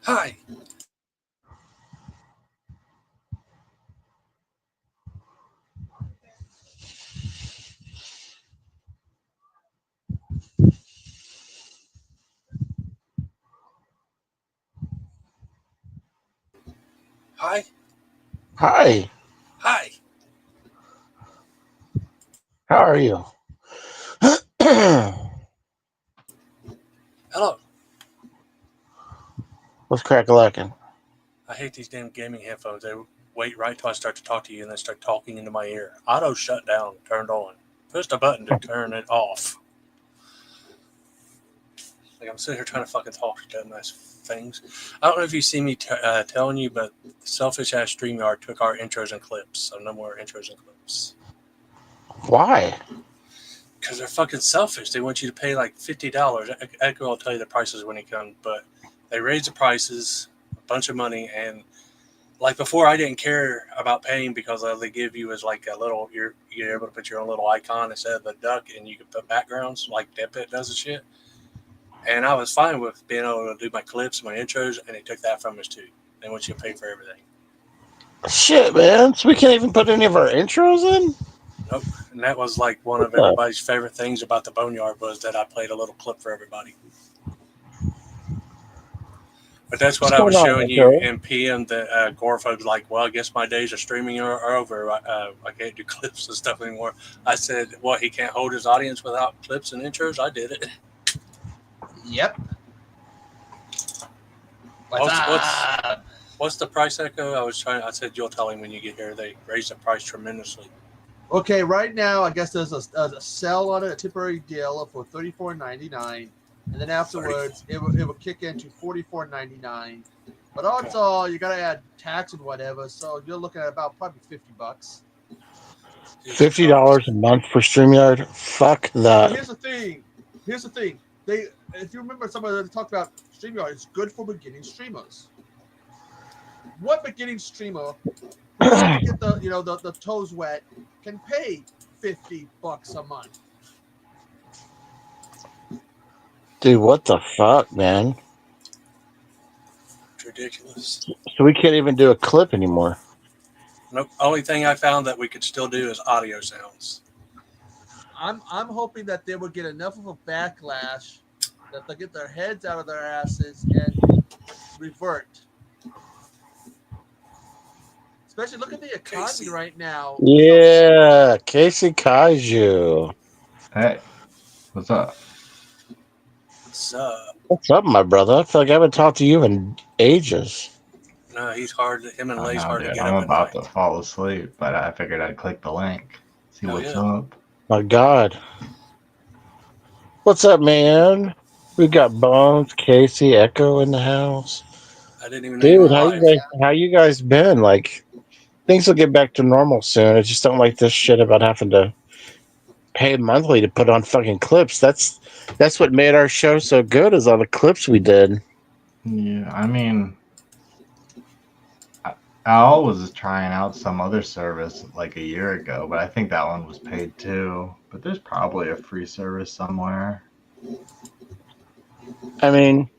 Hi. Hi. Hi, Hi. how are you? Hello. What's crack-a-lackin'? I hate these damn gaming headphones. They wait right till I start to talk to you and they start talking into my ear. Auto shut down, turned on. Push the button to turn it off. Like I'm sitting here trying to fucking talk to them nice things. I don't know if you see me telling you, but selfish ass StreamYard took our intros and clips, so no more intros and clips. Why? Because they're fucking selfish. They want you to pay like $50. Echo will tell you the prices when he comes, but they raise the prices a bunch of money. And like before, I didn't care about paying because all they give you is like a little, you're able to put your own little icon instead of the duck, and you can put backgrounds like Deadpit does and shit. And I was fine with being able to do my clips, my intros, and they took that from us too. They want you to pay for everything. Shit, man. So we can't even put any of our intros in? Nope. And that was like one What of the? everybody's favorite things about the Boneyard was that I played a little clip for everybody. But that's what What's I was going on, showing you Echo? in PM. That Gorfa was like, "Well, I guess my days of streaming are over. I can't do clips and stuff anymore." I said, "What? He can't hold his audience without clips and intros?" I did it. Yep. What's What's what's up? what's the price, Echo? I was trying. I said you'll tell him when you get here. They raised the price tremendously. Okay, right now I guess there's a sell on it, a temporary deal for $34.99, and then 30. afterwards it will kick into $44.99. But odds are you gotta add tax and whatever, so you're looking at about probably $50. Jesus $50 Christ. a month for StreamYard? Fuck But that. here's the thing. Here's the thing. They, if you remember, some of them talked about StreamYard. It's good for beginning streamers. What beginning streamer who wants to get the toes wet can pay $50 a month? Dude, what the fuck, man? It's ridiculous. So we can't even do a clip anymore. Nope. Only thing I found that we could still do is audio sounds. I'm hoping that they will get enough of a backlash that they'll get their heads out of their asses and revert. Especially look at the economy Casey. right now. Yeah, Casey Kaiju. Hey, what's up? What's What's up, my brother? I feel like I haven't talked to you in ages. No, he's hard. Him and I Lay's know, hard to dude. get I'm up at about to night. fall asleep, but I figured I'd click the link, see Hell what's yeah. up. My God. What's up, man? We got Bones, Casey, Echo in the house. I didn't even know you were Dude, Oh live. how you guys been? Like things will get back to normal soon. I just don't like this shit about having to pay monthly to put on fucking clips. That's what made our show so good is all the clips we did. Yeah, I mean, I, Al was trying out some other service like a year ago, but I think that one was paid too. But there's probably a free service somewhere. I mean,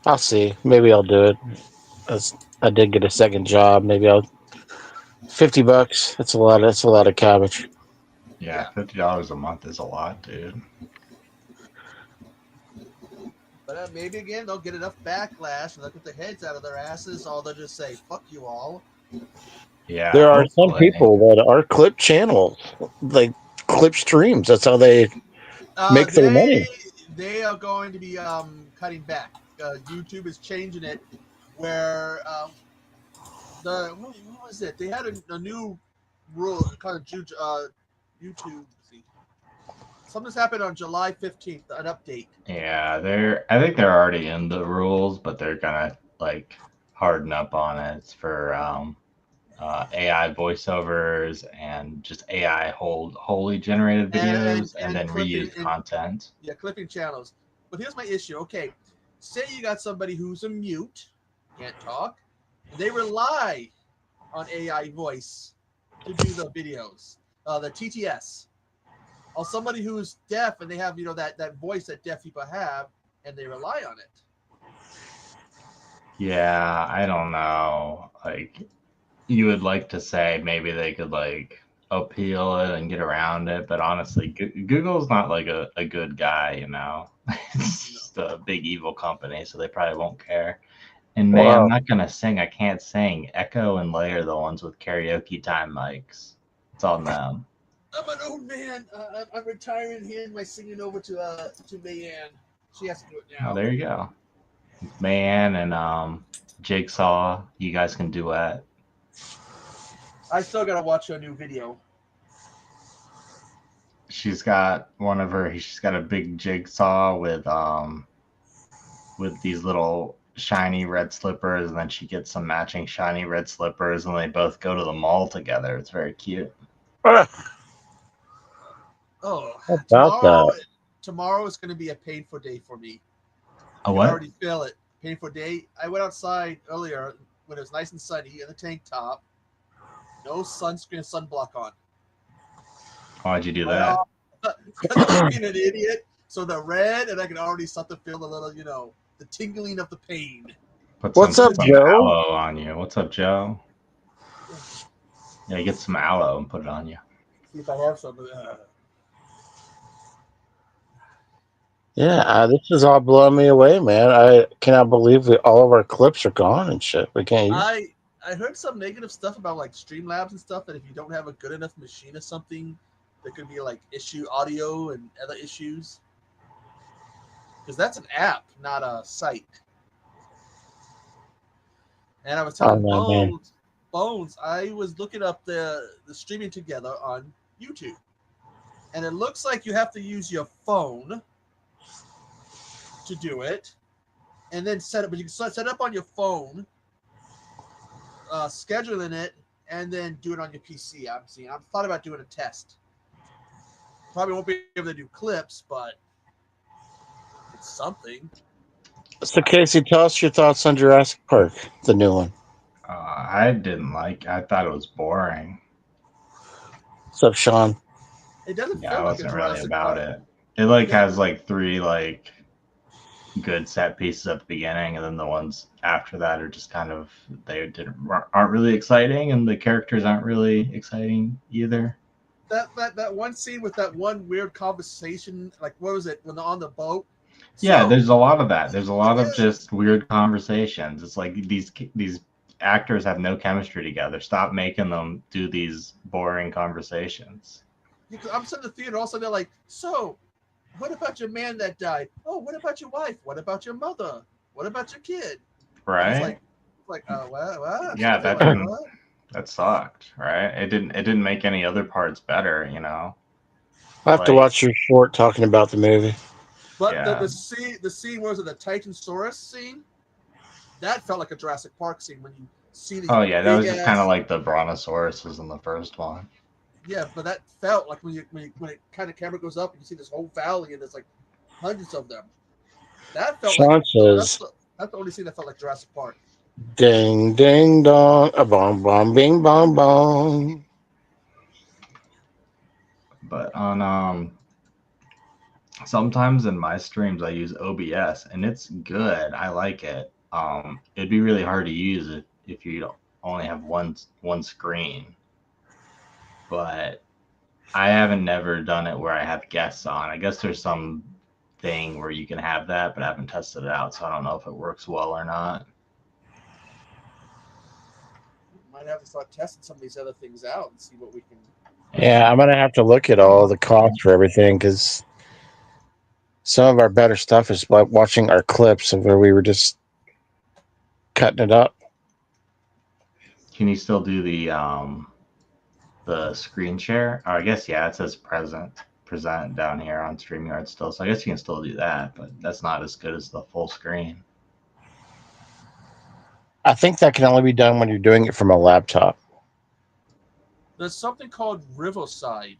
I'll see. Maybe I'll do it. As I did get a second job. Maybe I'll $50. That's a lot. That's a lot of cabbage. Yeah, yeah, $50 a month is a lot, dude. but maybe again they'll get enough backlash and they'll get their heads out of their asses, or they'll just say "fuck you all." Yeah, There are some hopefully. people that are clip channels, like clip streams. That's how they Uh, make their they money. they are going to be cutting back. YouTube is changing it where what was it? They had a new rule kind of YouTube. See, something's happened on July 15th. An update. Yeah, I think they're already in the rules, but they're gonna like harden up on it. It's for AI voiceovers and just AI wholly generated videos and And then clipping reused and content. yeah, clipping channels. But here's my issue. Okay, say you got somebody who's a mute, can't talk, and they rely on AI voice to do the videos, the TTS. Or somebody who's deaf and they have that voice that deaf people have, and they rely on it. Yeah, I don't know. Like, you would like to say maybe they could like appeal it and get around it, but honestly, Google's not like a good guy, you know. It's just a big evil company, so they probably won't care. And man, I'm Wow. not gonna sing. I can't sing. Echo and Lay are the ones with karaoke time mics. It's on them. I'm an old man. I'm retiring. Hand my singing over to Mayanne. She has to do it Oh, now. there you go. Man and Jigsaw, you guys can duet. I still gotta watch her new video. She's got she's got a big jigsaw with these little shiny red slippers, and then she gets some matching shiny red slippers, and they both go to the mall together. It's very cute. Oh, About that. tomorrow is gonna be a painful day for me. A I can what? already feel it. Painful day. I went outside earlier when it was nice and sunny in the tank top. No sunscreen, sunblock on. Why'd you do Right that? off. Because I'm being an idiot. So the red, and I can already start to feel a little, the tingling of the pain. Put What's up, some Joe? aloe on you. What's up, Joe? Yeah, get some aloe and put it on you. See if I have some. Yeah, this is all blowing me away, man. I cannot believe all of our clips are gone and shit. We can't use. I heard some negative stuff about like Streamlabs and stuff that if you don't have a good enough machine or something, there could be like issue audio and other issues. Because that's an app, not a site. And I was Oh telling man. Bones, I was looking up the streaming together on YouTube, and it looks like you have to use your phone to do it, and then set up. But you can set it up on your phone, scheduling it, and then do it on your PC. I'm thought about doing a test. Probably won't be able to do clips, but it's something. So Casey, tell us your thoughts on Jurassic Park, the new one. I didn't like. I thought it was boring. What's up, Sean? It doesn't Yeah, I feel like a wasn't really Jurassic about Park. it. It like Yeah. has like three like good set pieces at the beginning, and then the ones after that are just kind of aren't really exciting, and the characters aren't really exciting either. That one scene with that one weird conversation, like what was it when they're on the boat? Yeah, So there's a lot of that. There's a lot of yeah, just weird conversations. It's like these actors have no chemistry together. Stop making them do these boring conversations. I'm sitting in the theater, all of a sudden they're like, so what about your man that died? Oh, what about your wife? What about your mother? What about your kid? And it's Right? like, what? Yeah, They're that like, didn't what? that sucked, right? It didn't make any other parts better, you know? I have to Like, watch your short talking about the movie. But the yeah. the scene was it the Titansaurus scene? That felt like a Jurassic Park scene when you see these Oh yeah, that big was just kind of ass. like the brontosauruses in the first one. Yeah, but that felt like when it kind of camera goes up and you see this whole valley and there's like hundreds of them. That felt like Sean says, that's the only scene that felt like Jurassic Park. "Ding, ding, dong, a bong, bong, bing, bong, bong." But on sometimes in my streams I use OBS and it's good. I like it. It'd be really hard to use it if you only have one screen. But I haven't never done it where I have guests on. I guess there's some thing where you can have that, but I haven't tested it out, so I don't know if it works well or not. Might have to start testing some of these other things out and see what we can. Yeah, I'm gonna have to look at all the costs for everything because some of our better stuff is like watching our clips of where we were just cutting it up. Can you still do the screen share? Or I guess yeah, it says present down here on StreamYard still. So I guess you can still do that, but that's not as good as the full screen. I think that can only be done when you're doing it from a laptop. There's something called Riverside.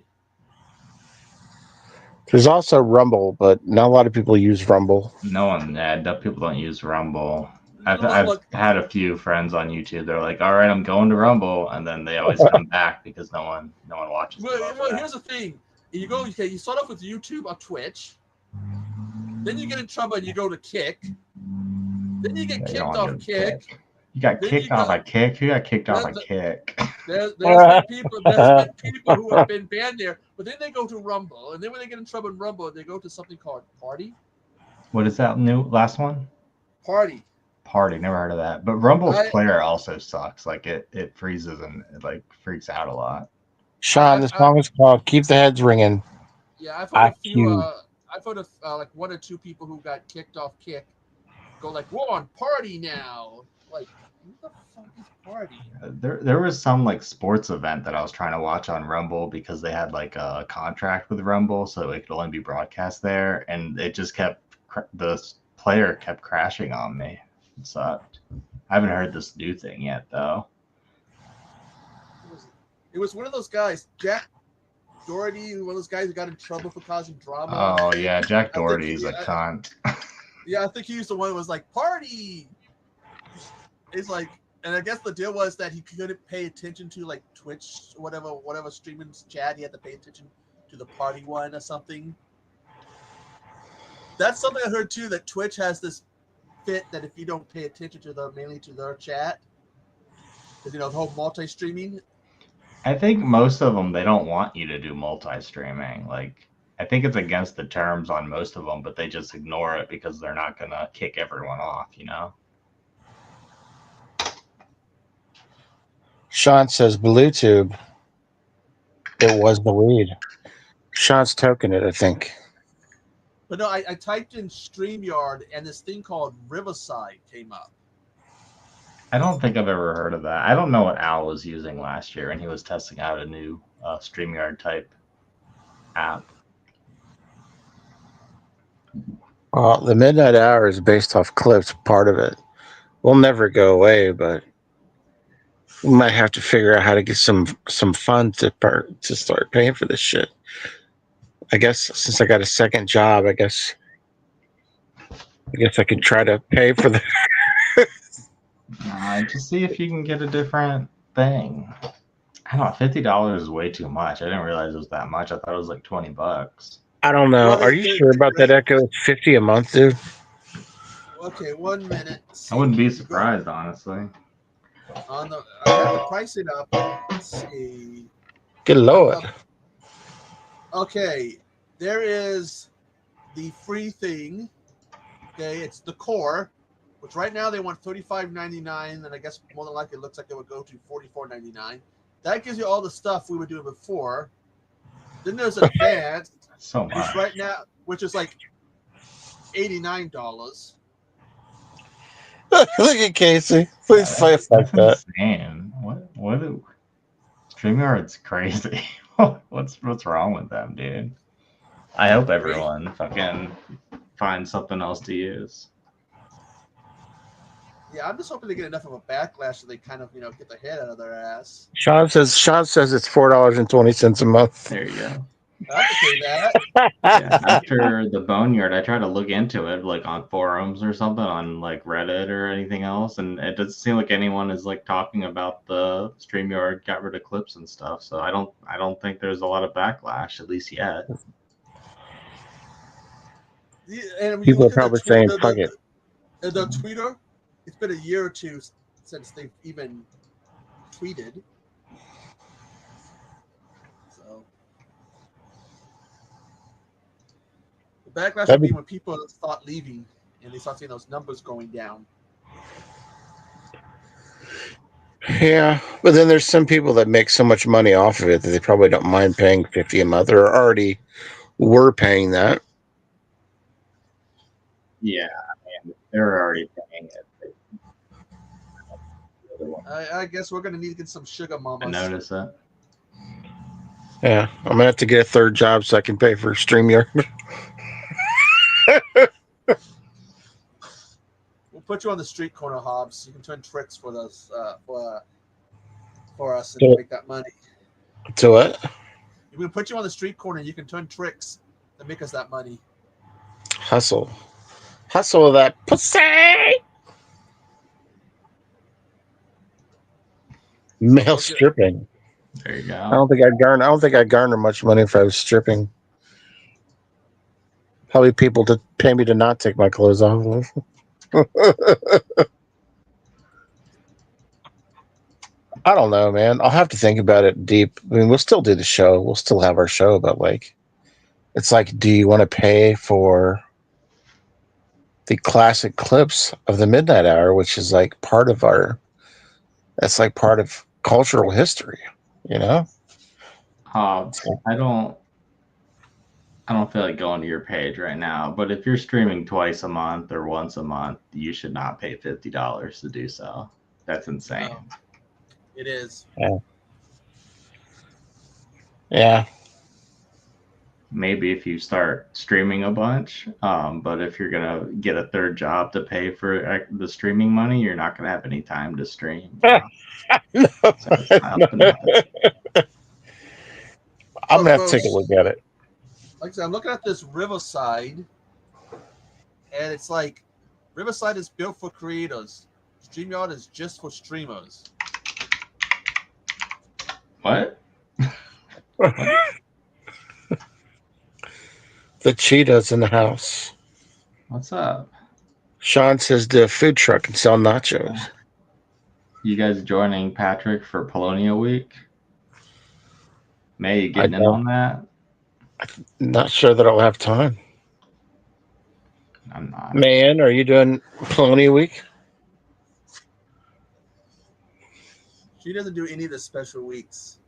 There's also Rumble, but not a lot of people use Rumble. No one, people don't use Rumble. I've Look, had a few friends on YouTube. They're like, "All right, I'm going to Rumble," and then they always come back because no one watches. well, here's the thing: you go, okay, you start off with YouTube or Twitch, then you get in trouble and you go to Kick, Then you get You kicked don't off want to Kick. You got Then kicked you off got a Kick? Who got kicked off a there's, Kick? there's been people who have been banned there, but then they go to Rumble, and then when they get in trouble in Rumble, they go to something called Party. What is that new last one? Party. Party. Never heard of that. But Rumble's I player also sucks. Like it freezes and it like freaks out a lot. Sean, the song is called "Keep the Heads Ringing." Yeah, I've heard a few. IQ. I've heard of like one or two people who got kicked off Kick go like, "We're on Party now." Like, who the fuck is Party? There was some like sports event that I was trying to watch on Rumble because they had like a contract with Rumble, so it could only be broadcast there, and it just kept the player kept crashing on me. It sucked. I haven't heard this new thing yet though. It was one of those guys, Jack Doherty, one of those guys who got in trouble for causing drama. Oh yeah, Jack Doherty's a cunt. Yeah, I think he was the one who was like, "Party." It's like, and I guess the deal was that he couldn't pay attention to like Twitch, whatever streaming chat. He had to pay attention to the party one or something. That's something I heard too. That Twitch has this fit that if you don't pay attention to mainly to their chat, because the whole multi-streaming. I think most of them, they don't want you to do multi-streaming. Like, I think it's against the terms on most of them, but they just ignore it because they're not going to kick everyone off, you know? Sean says Bluetooth. It was the weed. Sean's token it, I think. But no, I typed in StreamYard and this thing called Riverside came up. I don't think I've ever heard of that. I don't know what Al was using last year, and he was testing out a new StreamYard type app. Well, the midnight hour is based off clips, part of it. We'll never go away, but we might have to figure out how to get some funds to start paying for this shit. I guess since I got a second job, I guess I could try to pay for the. Just see if you can get a different thing. I don't know, $50 is way too much. I didn't realize it was that much. I thought it was like $20. I don't know. Are you sure about that, Echo? It's $50 a month, dude. Okay, 1 minute. I wouldn't be surprised, honestly. I have to price it up. Let's see. Good lord. Okay, there is the free thing. Okay, it's the core, which right now they want $35.99, and I guess more than likely it looks like it would go to $44.99. That gives you all the stuff we were doing before. Then there's advanced, so much. which right now, which is like $89. Look at Casey. Please play like that. Insane. What? StreamYard's crazy. What's wrong with them, dude? I hope everyone fucking finds something else to use. Yeah, I'm just hoping they get enough of a backlash so they kind of get their head out of their ass. Sean says it's $4.20 a month. There you go. I can pay that. Yeah, after the Boneyard, I tried to look into it, like on forums or something, on like Reddit or anything else, and it doesn't seem like anyone is like talking about the StreamYard got rid of clips and stuff. So I don't think there's a lot of backlash, at least yet. And people are probably saying, "Fuck it." The Twitter, it's been a year or two since they've even tweeted. So the backlash would be when people start leaving and they start seeing those numbers going down. Yeah, but then there's some people that make so much money off of it that they probably don't mind paying $50 a month, or already were paying that. Yeah, I mean, they're already paying it. I guess we're gonna need to get some sugar mamas. I notice it. Yeah, I'm gonna have to get a third job so I can pay for StreamYard. We'll put you on the street corner, Hobbs. You can turn tricks for us, for us, and make that money. To what? We're gonna put you on the street corner. You can turn tricks to make us that money. Hustle that pussy. Male stripping. There you go. I don't think I'd garner much money if I was stripping. Probably people to pay me to not take my clothes off. I don't know, man. I'll have to think about it deep. I mean, we'll still do the show. We'll still have our show, but like, it's like, do you want to pay for the classic clips of the midnight hour, which is like part of our, that's like part of cultural history, you know? I don't. I don't feel like going to your page right now, but if you're streaming twice a month or once a month, you should not pay $50 to do so. That's insane. No, it is. Yeah. Maybe if you start streaming a bunch, but if you're gonna get a third job to pay for the streaming money, you're not gonna have any time to stream. No. So it's not up to much. I'm Look, gonna have to take a folks, look at it. like I said, I'm looking at this Riverside, and it's like Riverside is built for creators. StreamYard is just for streamers. What? The cheetah's in the house. What's up? Sean says the food truck and sell nachos. You guys joining Patrick for Polonia Week? May, you getting in don't. on that? Not sure that I'll have time. I'm not. Man, are you doing Polonia Week? She doesn't do any of the special weeks.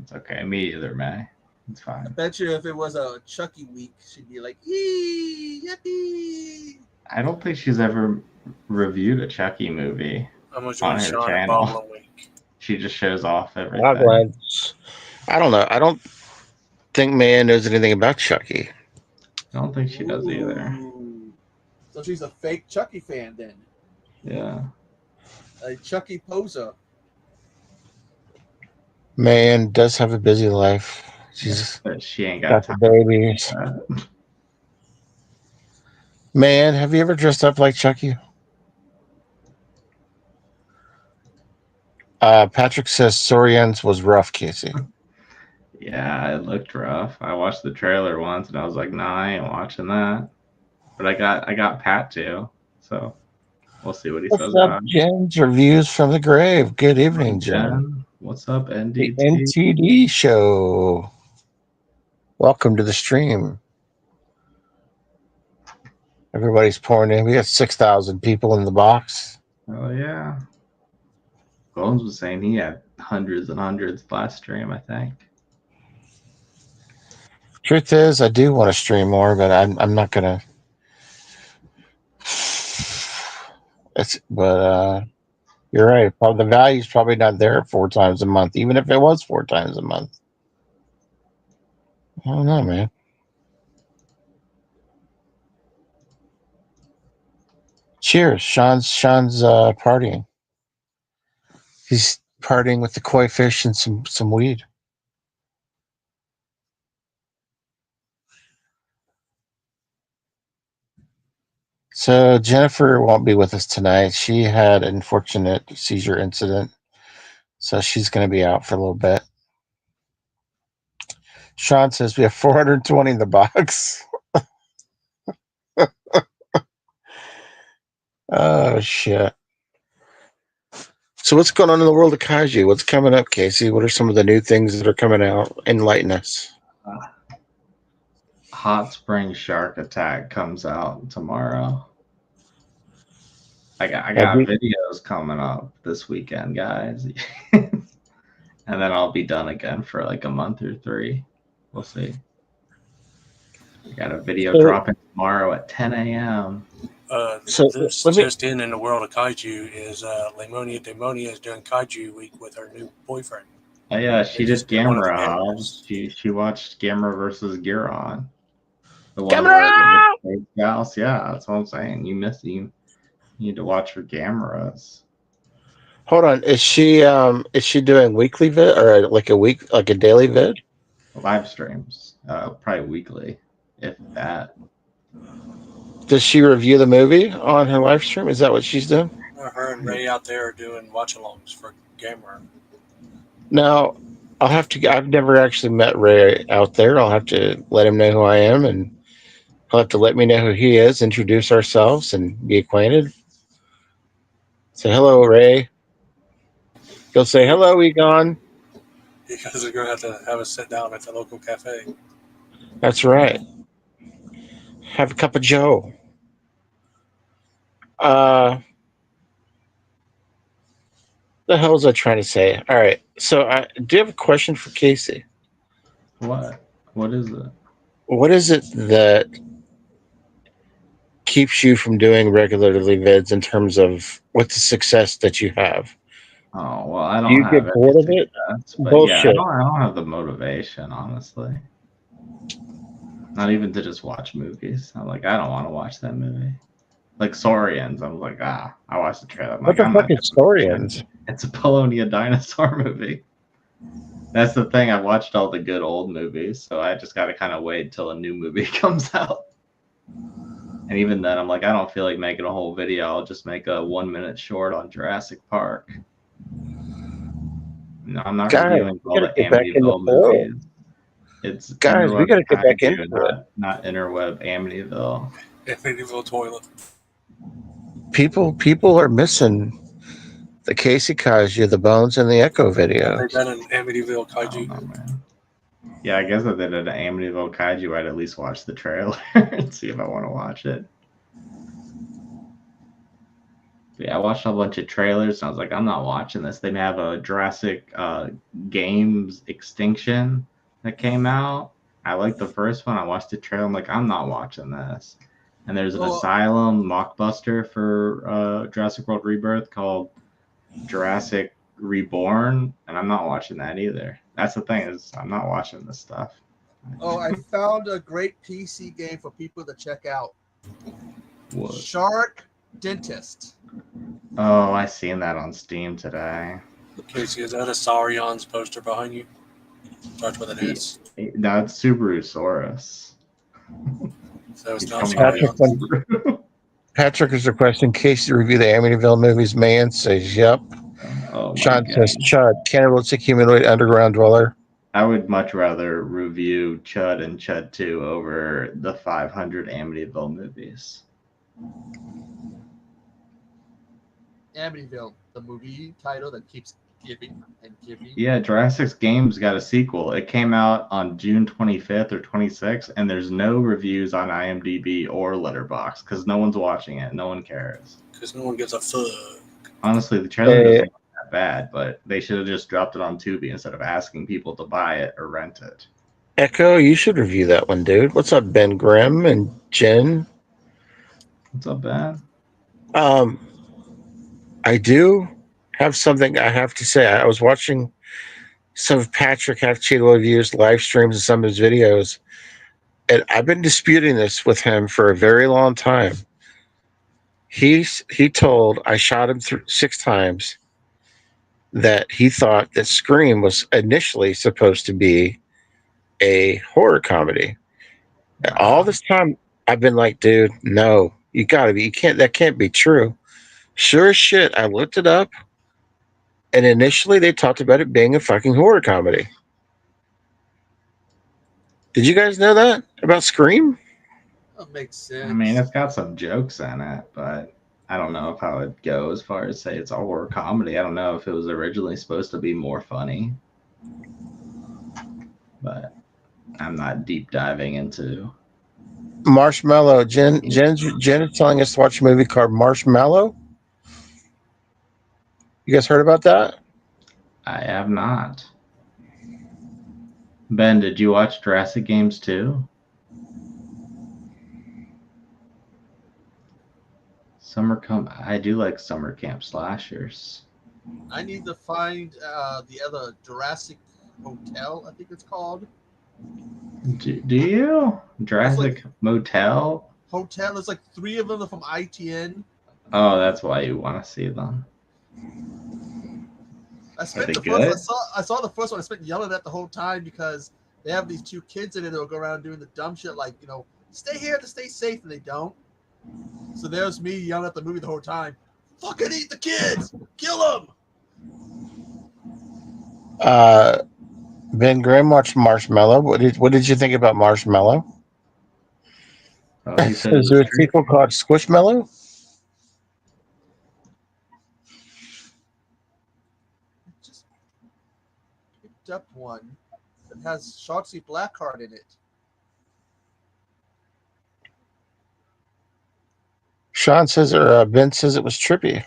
It's okay. Me either, May. It's I fine. bet you if it was a Chucky week, she'd be like, "Yee, yippee!" I don't think she's ever reviewed a Chucky movie How much on on her Sean and channel. Boglin Week? She just shows off everything. I don't know. I don't think Man knows anything about Chucky. I don't think she does either. Ooh. So she's a fake Chucky fan then. Yeah. A Chucky poser. Man does have a busy life. She's But she ain't got got the time. babies. Man, have you ever dressed up like Chucky? Patrick says Sorian's was rough, Casey. Yeah, it looked rough. I watched the trailer once and I was like, nah, I ain't watching that. But I got Pat too, so we'll see what he What's says up, about it. Jen's Reviews from the Grave? Good evening, Jen. What's up, The NDT? NTD show. Welcome to the stream. Everybody's pouring in. We got 6,000 people in the box. Oh yeah. Bones was saying he had hundreds and hundreds last stream, I think. Truth is, I do want to stream more, but I'm not gonna. You're right. Probably the value's probably not there 4 times a month, even if it was 4 times a month. I don't know, man. Cheers. Sean's partying. He's partying with the koi fish and some weed. So Jennifer won't be with us tonight. She had an unfortunate seizure incident, so she's going to be out for a little bit. Sean says we have 420 in the box. Oh shit! So what's going on in the world of kaiju? What's coming up, Casey? What are some of the new things that are coming out? Enlighten us. Hot Spring Shark Attack comes out tomorrow. I got videos coming up this weekend, guys. And then I'll be done again for like a month or 3. We'll see. I got a video dropping tomorrow at 10 a.m. This just in the world of kaiju is Lemonia Demonia is doing kaiju week with her new boyfriend. Oh yeah, she did Gamera. She watched Gamera versus Giron. The one Gamera! Yeah, that's what I'm saying. You need to watch her Gameras. Hold on, is she doing weekly vid or like a daily vid? Live streams, probably weekly, if that. Does she review the movie on her live stream? Is that what she's doing? Her and Ray out there are doing watch-alongs for Gamer. Now, I've never actually met Ray out there. I'll have to let him know who I am. And He'll have to let me know who he is, introduce ourselves, and be acquainted. Say hello, Ray. He'll say hello, Egon. Because we're gonna have to have a sit down at the local cafe. That's right. Have a cup of Joe. The hell was I trying to say? All right. So I do have a question for Casey. What? What is it? What is it that keeps you from doing regularly vids in terms of what's the success that you have? Oh well, I Do don't you have get any bored of it? success, but yeah, Bullshit. I don't have the motivation, honestly. Not even to just watch movies. I'm like, I don't want to watch that movie. Like Saurians, I'm like, I watched the trailer. I'm What like, the I'm fuck not is gonna watch it. Saurians? It's a Polonia dinosaur movie. That's the thing. I watched all the good old movies, so I just got to kind of wait till a new movie comes out. And even then, I'm like, I don't feel like making a whole video. I'll just make a 1 minute short on Jurassic Park. No, I'm not Guys, reviewing we all gotta the get back in the Amityville flow. movies. It's Guys, we interweb gotta get back kaiju, into it. not interweb Amityville. Amityville toilet. People are missing the Casey Kaiju, the Bones, and the Echo Have they videos. done an Amityville I don't kaiju? know, man. Yeah, I guess if they did an Amityville kaiju, I'd at least watch the trailer and see if I want to watch it. Yeah, I watched a bunch of trailers and I was like, I'm not watching this. They have a Jurassic Games Extinction that came out. I liked the first one. I watched the trailer. I'm like, I'm not watching this. And there's an Asylum mockbuster for Jurassic World Rebirth called Jurassic Reborn, and I'm not watching that either. That's the thing, is I'm not watching this stuff. Oh, I found a great PC game for people to check out. What? Shark Dentist. Oh, I seen that on Steam today. Casey, is that a Saurians poster behind you? Starts with an S. No, it's Subarusaurus. So it's He's not coming out Patrick, Saurians. Subaru. Patrick is requesting Casey to review the Amityville movies. Man says, yep. Oh my Sean god. says, Chud, cannibalistic humanoid underground dweller. I would much rather review Chud and Chud 2 over the 500 Amityville movies. Amityville, the movie title that keeps giving and giving. Yeah, Jurassic Games got a sequel. It came out on June 25th or 26th, and there's no reviews on IMDb or Letterboxd because no one's watching it. No one cares. Because no one gives a fuck. Honestly, the trailer doesn't look that bad, but they should have just dropped it on Tubi instead of asking people to buy it or rent it. Echo, you should review that one, dude. What's up, Ben Grimm and Jen? What's up, Ben? I do have something I have to say. I was watching some of Patrick Half Cheeto reviews, live streams, and some of his videos, and I've been disputing this with him for a very long time. He told I shot him 6 times that he thought that Scream was initially supposed to be a horror comedy. Wow. All this time I've been like, dude, no, you gotta be, that can't be true. Sure as shit, I looked it up, and initially they talked about it being a fucking horror comedy. Did you guys know that about Scream? That makes sense. I mean, it's got some jokes in it, but I don't know if I would go as far as say it's a horror comedy. I don't know if it was originally supposed to be more funny, but I'm not deep diving into. Marshmallow. Jen is telling us to watch a movie called Marshmallow. You guys heard about that? I have not. Ben, did you watch Jurassic Games too? I do like summer camp slashers. I need to find the other Jurassic Hotel, I think it's called. Do you? Jurassic Motel? Hotel. There's like 3 of them from ITN. Oh, that's why you want to see them. I saw the first one. I spent yelling at the whole time because they have these 2 kids in it that will go around doing the dumb shit like, stay here to stay safe, and they don't. So there's me yelling at the movie the whole time. Fucking eat the kids! Kill them! Ben Grimm watched Marshmallow. What did you think about Marshmallow? Oh, he said it Is there was a sequel called Squishmallow? I just picked up one that has Shotzi Blackheart in it. Sean says, or Ben says it was trippy.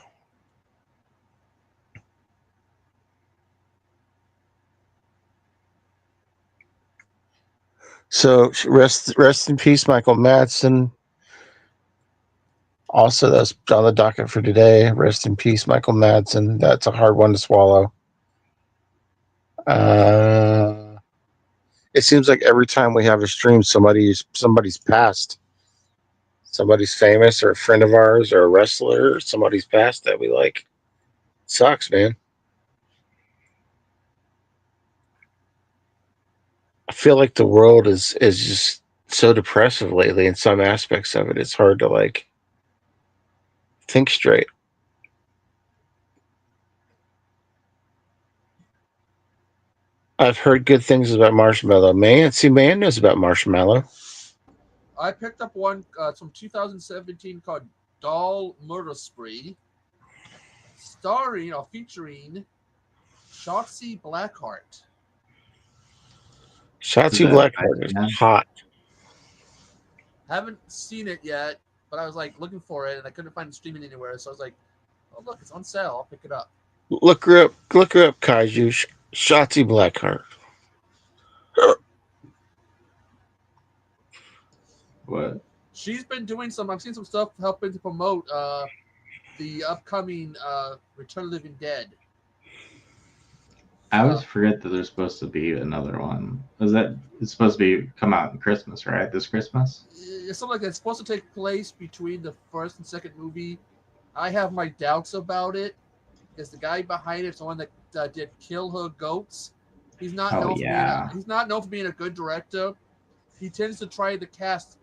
So rest in peace, Michael Madsen. Also, that's on the docket for today. Rest in peace, Michael Madsen. That's a hard one to swallow. It seems like every time we have a stream, somebody's passed. Somebody's famous or a friend of ours or a wrestler or somebody's passed that we like. Sucks, man. I feel like the world is just so depressive lately in some aspects of it. It's hard to like think straight. I've heard good things about Marshmallow. Man knows about Marshmallow. I picked up one from 2017 called Doll Murder Spree, starring or featuring Shotzi Blackheart. Shotzi that Blackheart is nice, hot. Haven't seen it yet, but I was like looking for it and I couldn't find it streaming anywhere. So I was like, oh look, it's on sale. I'll pick it up. Look her up, Kaiju. Shotzi Blackheart. What? She's been doing some. I've seen some stuff helping to promote the upcoming Return of the Living Dead. I always forget that there's supposed to be another one. It's supposed to be come out in Christmas, right? This Christmas? It's something like that's supposed to take place between the first and second movie. I have my doubts about it because the guy behind it is the one that did Kill Her Goats. He's not known he's not known for being a good director. He tends to try to cast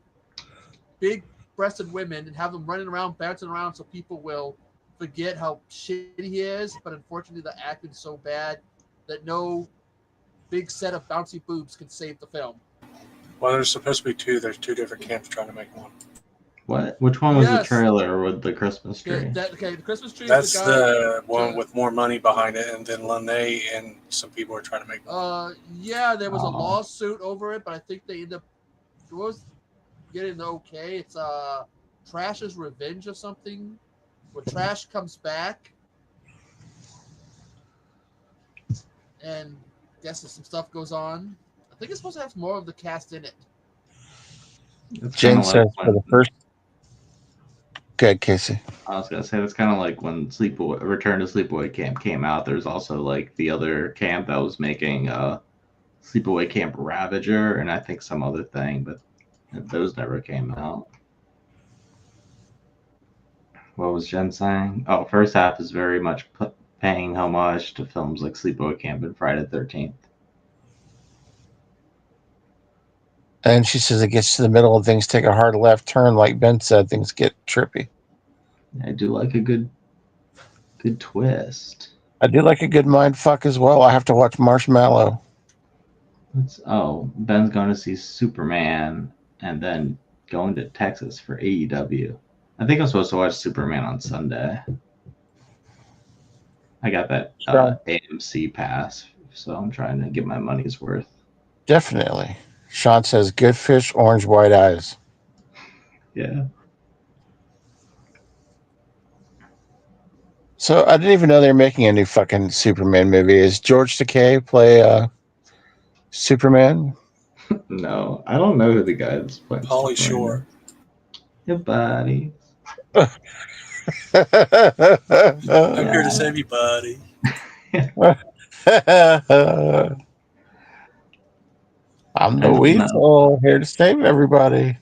big-breasted women and have them running around, bouncing around, so people will forget how shitty he is. But unfortunately, the acting's so bad that no big set of bouncy boobs can save the film. Well, there's supposed to be two. There's two different camps trying to make one. What? Which one was the trailer with the Christmas tree? The Christmas tree. That's is the one with more money behind it, and then Lene and some people are trying to make one. Yeah, there was a lawsuit over it, but I think they ended up getting okay. It's Trash's Revenge or something, where Trash comes back, and I guess some stuff goes on. I think it's supposed to have more of the cast in it. Jen says for the first. Good, Casey. I was gonna say that's kind of like when Return to Sleepaway Camp came out. There's also like the other camp that was making Sleepaway Camp Ravager, and I think some other thing, but those never came out. What was Jen saying? Oh, first half is very much paying homage to films like Sleepaway Camp and Friday the 13th. And she says it gets to the middle and things take a hard left turn. Like Ben said, things get trippy. I do like a good twist. I do like a good mind fuck as well. I have to watch Marshmallow. Ben's going to see Superman and then going to Texas for AEW. I think I'm supposed to watch Superman on Sunday. I got that AMC pass, so I'm trying to get my money's worth. Definitely. Sean says, good fish, orange, white eyes. Yeah. So I didn't even know they were making a new fucking Superman movie. Is George Takei play Superman? No, I don't know who the guy is playing. Pauly Shore. Your buddy. I'm here to save you, buddy. I'm the weasel here to save everybody.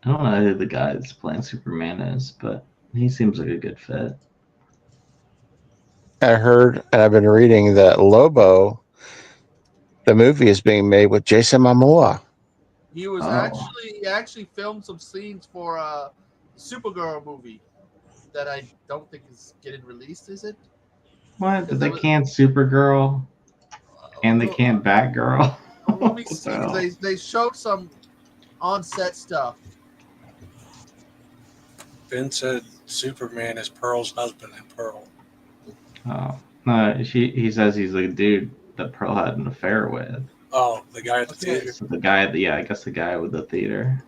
I don't know who the guy that's playing Superman is, but he seems like a good fit. I heard, and I've been reading that Lobo, the movie, is being made with Jason Momoa. He was actually filmed some scenes for a Supergirl movie that I don't think is getting released. Is it? What? They can't Supergirl, and they can't Batgirl. Let me see. They showed some on-set stuff. Ben said Superman is Pearl's husband and Pearl. Oh no, he says he's the dude that Pearl had an affair with. Oh, the guy at the Okay. theater. So the guy, I guess the guy with the theater.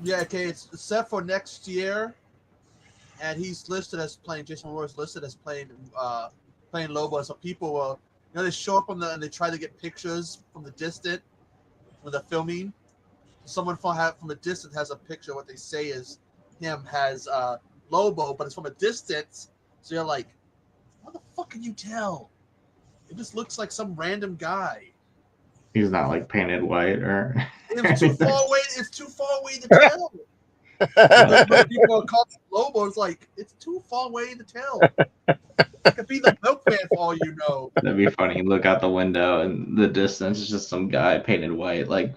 Yeah, okay, it's set for next year, and he's listed as playing. Jason Momoa is listed as playing Lobo. So people will, they show up and they try to get pictures from the distance when they're filming. Someone from a distance has a picture. What they say is him has Lobo, but it's from a distance. So you're like, what the fuck can you tell? It just looks like some random guy. He's not like painted white or. It's too far away. It's too far away to tell. When people are calling Lobo, it's like it's too far away to tell. It could be the milkman for all you know. That'd be funny. You look out the window and the distance is just some guy painted white, like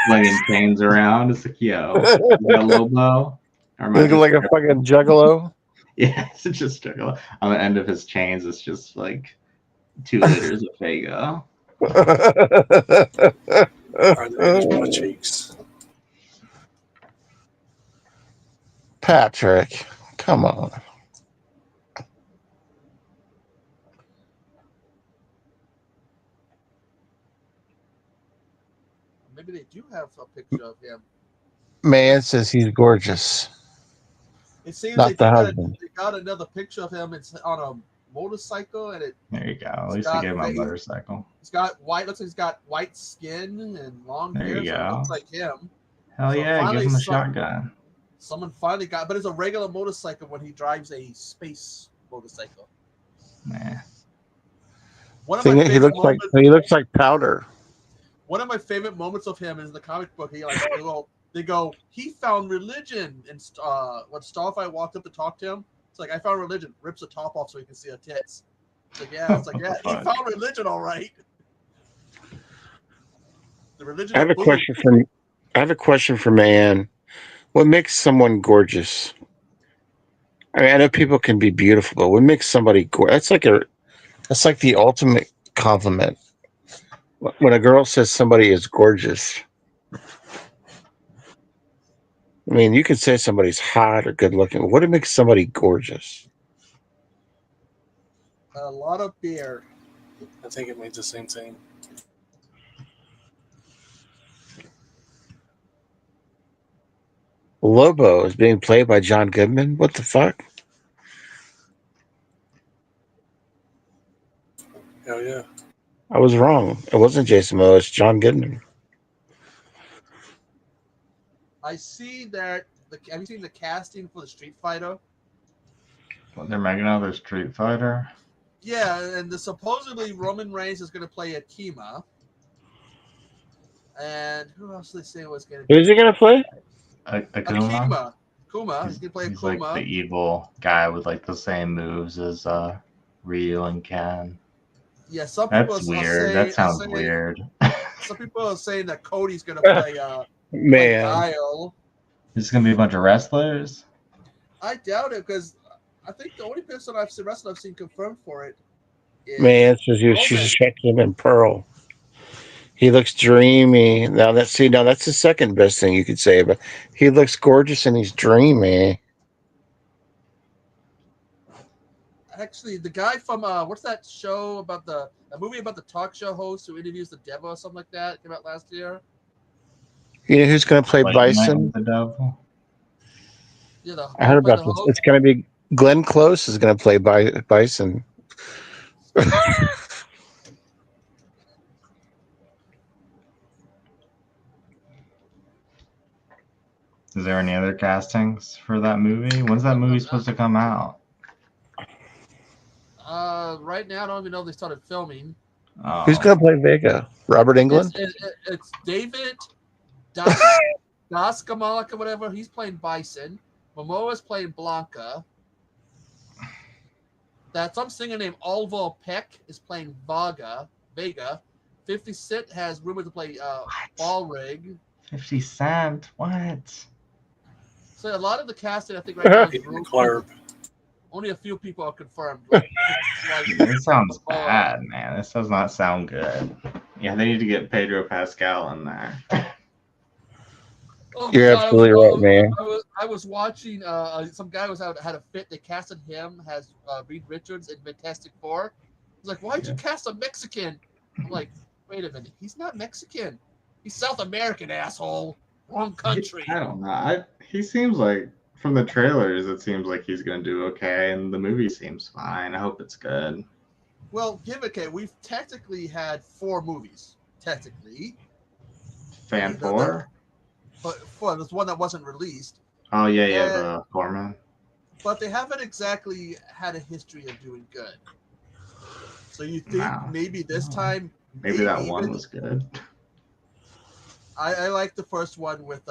flinging chains around. It's like, yo, you got Lobo? Or am I Looking just like a fucking juggalo. Yeah, it's just juggalo. On the end of his chains, it's just like 2 liters of Fago. Are there any butt cheeks? Patrick, come on. Maybe they do have a picture of him. Man says he's gorgeous. It seems Not they the got husband. another picture of him. It's on a motorcycle, and There you go. At It's least they got gave him a face- motorcycle. he's got white. Looks like he's got white skin and long There hair. you So it go. looks like him. Hell So yeah, finally give him a some- shotgun. Someone finally got, but it's a regular motorcycle when he drives a space motorcycle. Nah. One of my He favorite looks moments. like powder. One of my favorite moments of him is in the comic book. They go, he found religion, and when Starfire walked up to talk to him, it's like, I found religion. Rips the top off so he can see her tits. It's like, yeah, he found religion, all right. The religion. I have a question for Man. What makes someone gorgeous? I mean, I know people can be beautiful, but what makes somebody gorgeous? That's like the ultimate compliment. When a girl says somebody is gorgeous, I mean, you can say somebody's hot or good looking. But what makes somebody gorgeous? A lot of beer. I think it means the same thing. Lobo is being played by John Goodman. What the fuck? Hell yeah. I was wrong. It wasn't Jason Momoa. It's John Goodman. I see that. Have you seen the casting for the Street Fighter? What, they're making another Street Fighter? Yeah, and supposedly Roman Reigns is going to play Akima. And who else did they say was going to be? Who's he gonna play? Akuma? Akuma. He's going to play He's Akuma. like the evil guy with like the same moves as Ryu and Ken. Yeah, some people That's weird. That sounds weird. Some people are saying that Cody's going to play Man, Kyle. There's gonna be a bunch of wrestlers. I doubt it because I think the only person I've seen confirmed for it is Man says she's checking him in Pearl. He looks dreamy. Now that's the second best thing you could say about. He looks gorgeous and he's dreamy. Actually, the guy from what's that show about a movie about the talk show host who interviews the devil or something like that? It came out last year. You know who's going to play Late Night Bison? with the Devil. Yeah, I heard about this. It's going to be Glenn Close is going to play Bison. Is there any other castings for that movie? When's that movie supposed to come out? Right now, I don't even know if they started filming. Oh. Who's going to play Vega? Robert Englund? It's David Das Kamalak or whatever. He's playing Bison. Momoa's playing Blanca. That some singer named Alvo Peck is playing Vega. 50 Cent has rumored to play Ballrig. 50 Cent? What? So a lot of the casting, I think, right now is Club. only a few people are confirmed. This sounds bad, man. This does not sound good. Yeah, they need to get Pedro Pascal in there. Oh You're God, absolutely right, man. I was watching. Some guy had a fit. They casted him as Reed Richards in Fantastic Four. I was like, why'd you cast a Mexican? I'm like, wait a minute, he's not Mexican. He's South American, asshole. Wrong country. I don't know. He seems like from the trailers, it seems like he's gonna do okay, and the movie seems fine. I hope it's good. Well, okay, we've technically had 4 movies. Technically, Fan four. but there's one that wasn't released. Oh yeah, And, the Foreman. but they haven't exactly had a history of doing good. So you think No. maybe this time, Maybe that one was good. I like the first one with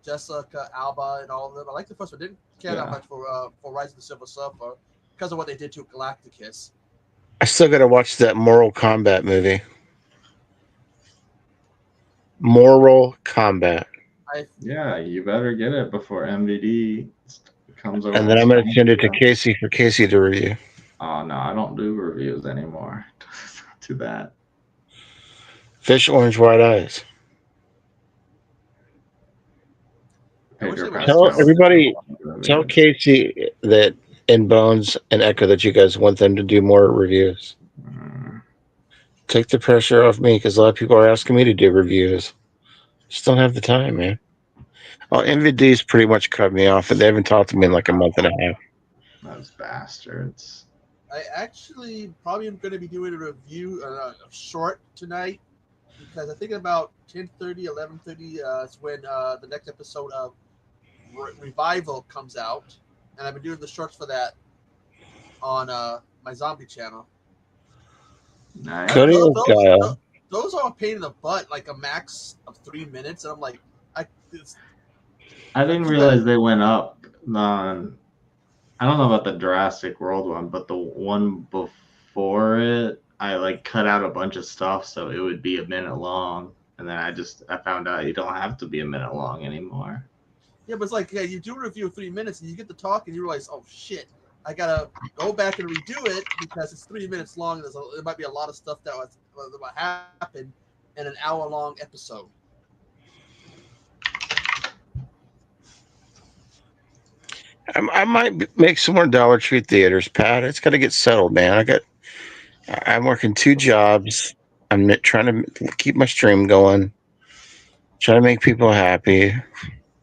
Jessica Alba and all of them. I like the first one. Didn't care that much for Rise of the Silver Surfer because of what they did to Galacticus. I still got to watch that Mortal Kombat movie. Mortal Kombat. Yeah, you better get it before MVD comes over. And then I'm going to send it to Casey for Casey to review. Oh no, I don't do reviews anymore. To that. Fish, orange, white eyes. Tell Casey that in Bones and Echo that you guys want them to do more reviews. Take the pressure off me because a lot of people are asking me to do reviews. Just don't have the time, man. Well, MVD's pretty much cut me off, and they haven't talked to me in like a month and a half. Those bastards. I actually probably am going to be doing a review, a short tonight, because I think about 10:30, 11:30 is when the next episode of Revival comes out, and I've been doing the shorts for that on my zombie channel. Nice. Those are a pain in the butt, like a max of 3 minutes, and I'm like, I didn't realize they went up. I don't know about the Jurassic World one, but the one before it, I like cut out a bunch of stuff so it would be a minute long, and then I found out you don't have to be a minute long anymore. Yeah, but it's like, yeah, you do a review of 3 minutes and you get to talk and you realize, oh shit, I gotta go back and redo it because it's 3 minutes long. There might be a lot of stuff that will happen in an hour-long episode. I might make some more Dollar Tree theaters, Pat. It's got to get settled, man. I'm working 2 jobs. I'm trying to keep my stream going. Trying to make people happy.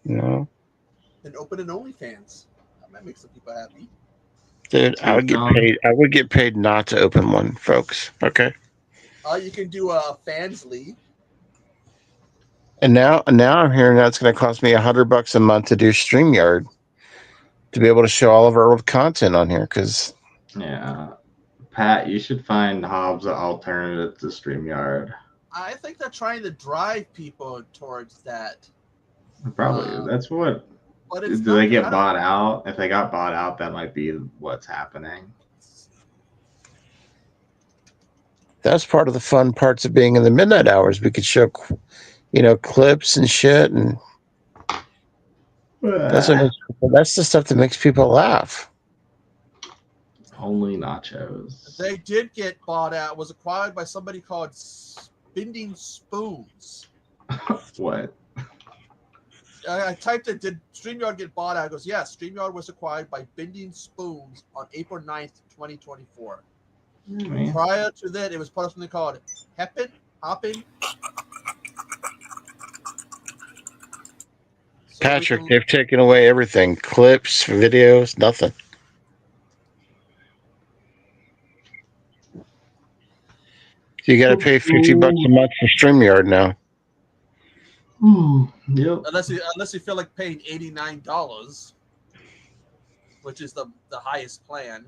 You know. And open an OnlyFans. That might make some people happy. Dude, I would get paid. I would get paid not to open one, folks. Okay. You can do a fans league. And now I'm hearing that it's going to cost me $100 a month to do StreamYard to be able to show all of our old content on here. Yeah, Pat, you should find Hobbs an alternative to StreamYard. I think they're trying to drive people towards that. Probably. That's what. But do they get bought out? If they got bought out, that might be what's happening. That's part of the fun parts of being in the midnight hours. We could show, clips and shit, and that's the stuff that makes people laugh. Only nachos. They did get bought out. It was acquired by somebody called Bending Spoons. What? I typed it, did StreamYard get bought out? It goes, yes, StreamYard was acquired by Bending Spoons on April 9th, 2024. Man. Prior to that, it was part of something called Hoppin'. So Patrick, they've taken away everything. Clips, videos, nothing. You got to pay $50 a month for StreamYard now. Yep. Unless you feel like paying $89, which is the highest plan.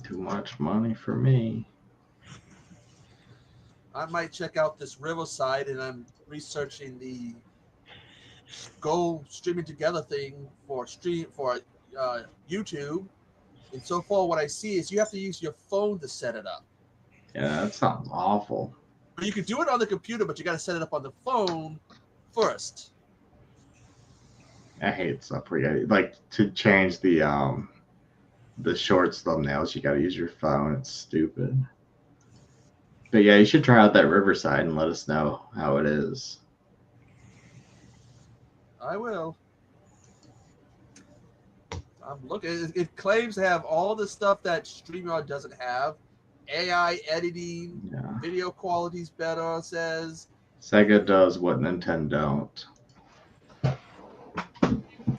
Too much money for me. I might check out this Riverside, and I'm researching the Go streaming together thing for YouTube. And so far, what I see is you have to use your phone to set it up. Yeah, that sounds awful. But you can do it on the computer, but you got to set it up on the phone first. I hate stuff where you like to change the shorts thumbnails. You got to use your phone. It's stupid. But yeah, you should try out that Riverside and let us know how it is. I will. I'm looking. It claims to have all the stuff that StreamYard doesn't have. AI editing, Yeah. video quality's better, it says. Sega does what Nintendo don't.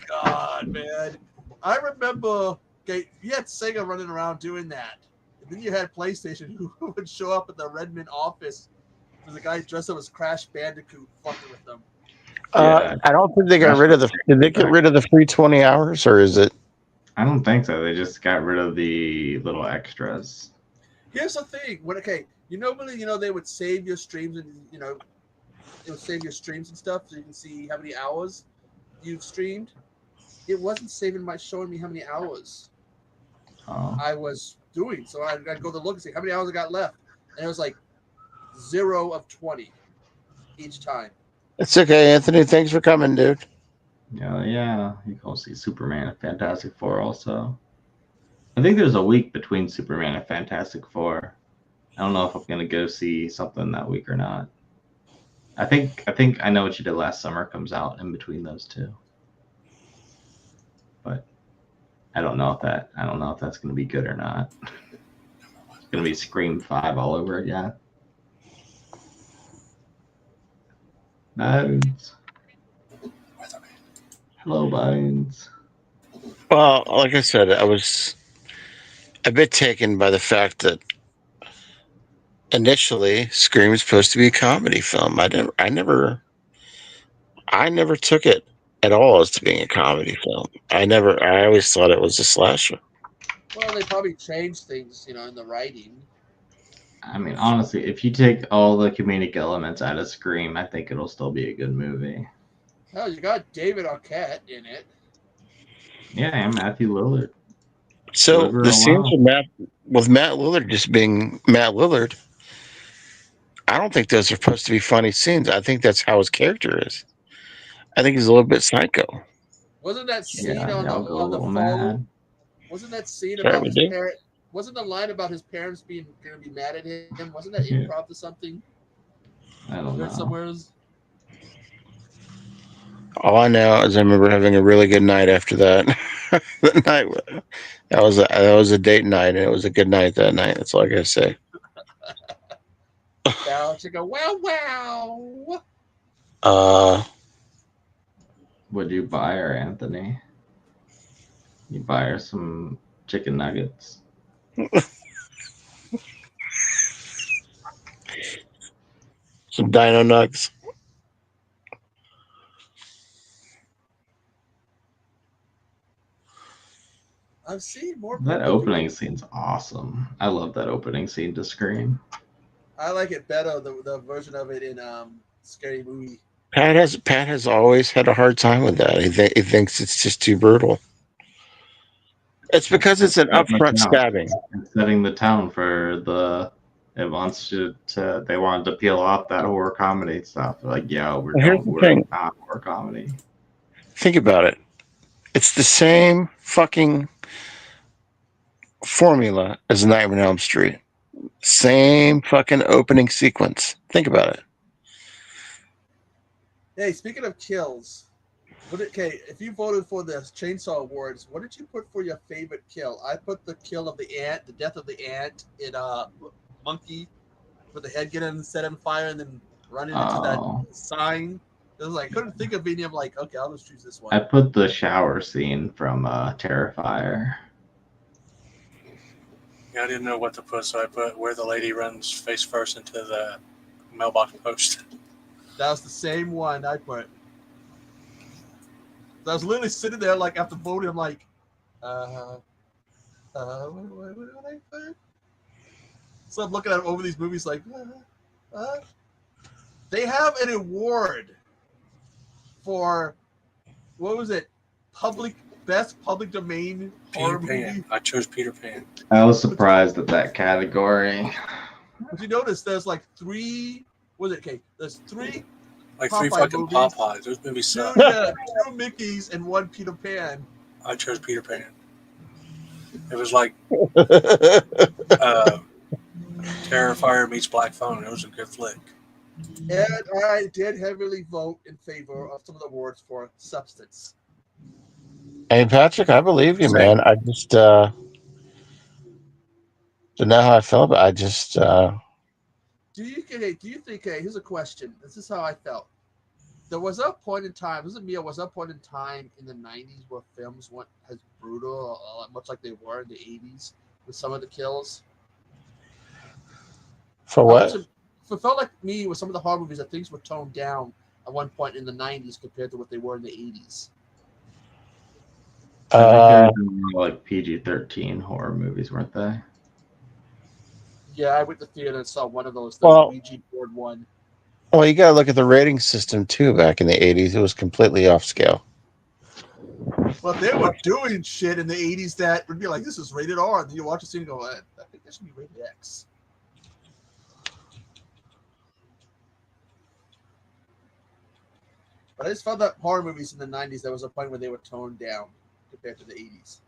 God, man. I remember, okay, you had Sega running around doing that. And then you had PlayStation who would show up at the Redmond office. There's a guy dressed up as Crash Bandicoot fucking with them. Yeah. I don't think they got Crash rid of the. Did they Bandicoot get back. rid of the free 20 hours, or is it? I don't think so. They just got rid of the little extras. Here's the thing. Okay, normally, they would save your streams and, it would save your streams and stuff so you can see how many hours you've streamed. It wasn't showing me how many hours Oh. I was doing. So I'd go to look and see how many hours I got left. And it was like 0 of 20 each time. It's okay, Anthony. Thanks for coming, dude. Yeah. You can see Superman and Fantastic Four also. I think there's a week between Superman and Fantastic Four. I don't know if I'm gonna go see something that week or not. I think I Know What You Did Last Summer comes out in between those two. But I don't know if that's gonna be good or not. It's gonna be Scream 5 all over again. Bones. Hello, Bones. Well, like I said, I was a bit taken by the fact that initially Scream was supposed to be a comedy film. I never took it at all as to being a comedy film. I always thought it was a slasher. Well, they probably changed things, in the writing. I mean, honestly, if you take all the comedic elements out of Scream, I think it'll still be a good movie. Oh, you got David Arquette in it. Yeah, and Matthew Lillard. So Liver the scenes alone. with Matt Lillard just being Matt Lillard, I don't think those are supposed to be funny scenes. I think that's how his character is. I think he's a little bit psycho. Wasn't that scene Yeah, on they all go a the little phone? mad. Wasn't that scene Sorry, about we his do. parent? Wasn't the line about his parents being going to be mad at him? Wasn't that Yeah. improv or something? I don't know. Somewhere. All I know is I remember having a really good night after that. That night, that was a date night, and it was a good night that night. That's all I gotta say. Bow chicka wow wow. Would you buy her, Anthony? You buy her some chicken nuggets. Some Dino Nugs. I've seen more. That opening scene's awesome. I love that opening scene to Scream. I like it better the version of it in Scary Movie. Pat has always had a hard time with that. He thinks it's just too brutal. It's because it's an upfront stabbing. It's setting the tone for it wants they wanted to peel off that horror comedy stuff. Like, yeah, we're not horror comedy. Think about it. It's the same fucking formula as Nightmare on Elm Street. Same fucking opening sequence. Think about it. Hey, speaking of kills, if you voted for the Chainsaw Awards, what did you put for your favorite kill? I put the kill of the ant, the death of the ant in Monkey, with the head getting set on fire and then running into that sign. It was like, I couldn't think of any. I'm like, okay, I'll just choose this one. I put the shower scene from Terrifier. Yeah, I didn't know what to put, so I put where the lady runs face first into the mailbox post. That was the same one I put. I was literally sitting there, like, after voting, I'm like, what did I put? So I'm looking at over these movies, like, they have an award for, what was it? Best public domain horror movie. I chose Peter Pan. I was surprised at that category. But you notice there's like three. Was it okay? There's three. Like Popeye three fucking movies. Popeyes. Those movies suck. Two Mickeys and one Peter Pan. I chose Peter Pan. It was like Terrifier meets Black Phone. It was a good flick. And I did heavily vote in favor of some of the awards for substance. Hey, Patrick, I believe you, Same. man. I just don't know how I feel about it. I just Do you think? Hey, here's a question. This is how I felt. There was a point in time. Was a point in time in the '90s where films went as brutal, much like they were in the '80s with some of the kills. for what? It felt like me with some of the horror movies that things were toned down at one point in the '90s compared to what they were in the '80s. I think there was more like PG-13 horror movies, weren't they? Yeah, I went to the theater and saw one of those, the Well- Ouija board one. Well, you got to look at the rating system too. Back in the '80s, it was completely off scale. Well, they were doing shit in the '80s that would be like, "This is rated R," and then you watch the scene and go, "I think this should be rated X." But I just found that horror movies in the '90s, there was a point where they were toned down compared to the '80s.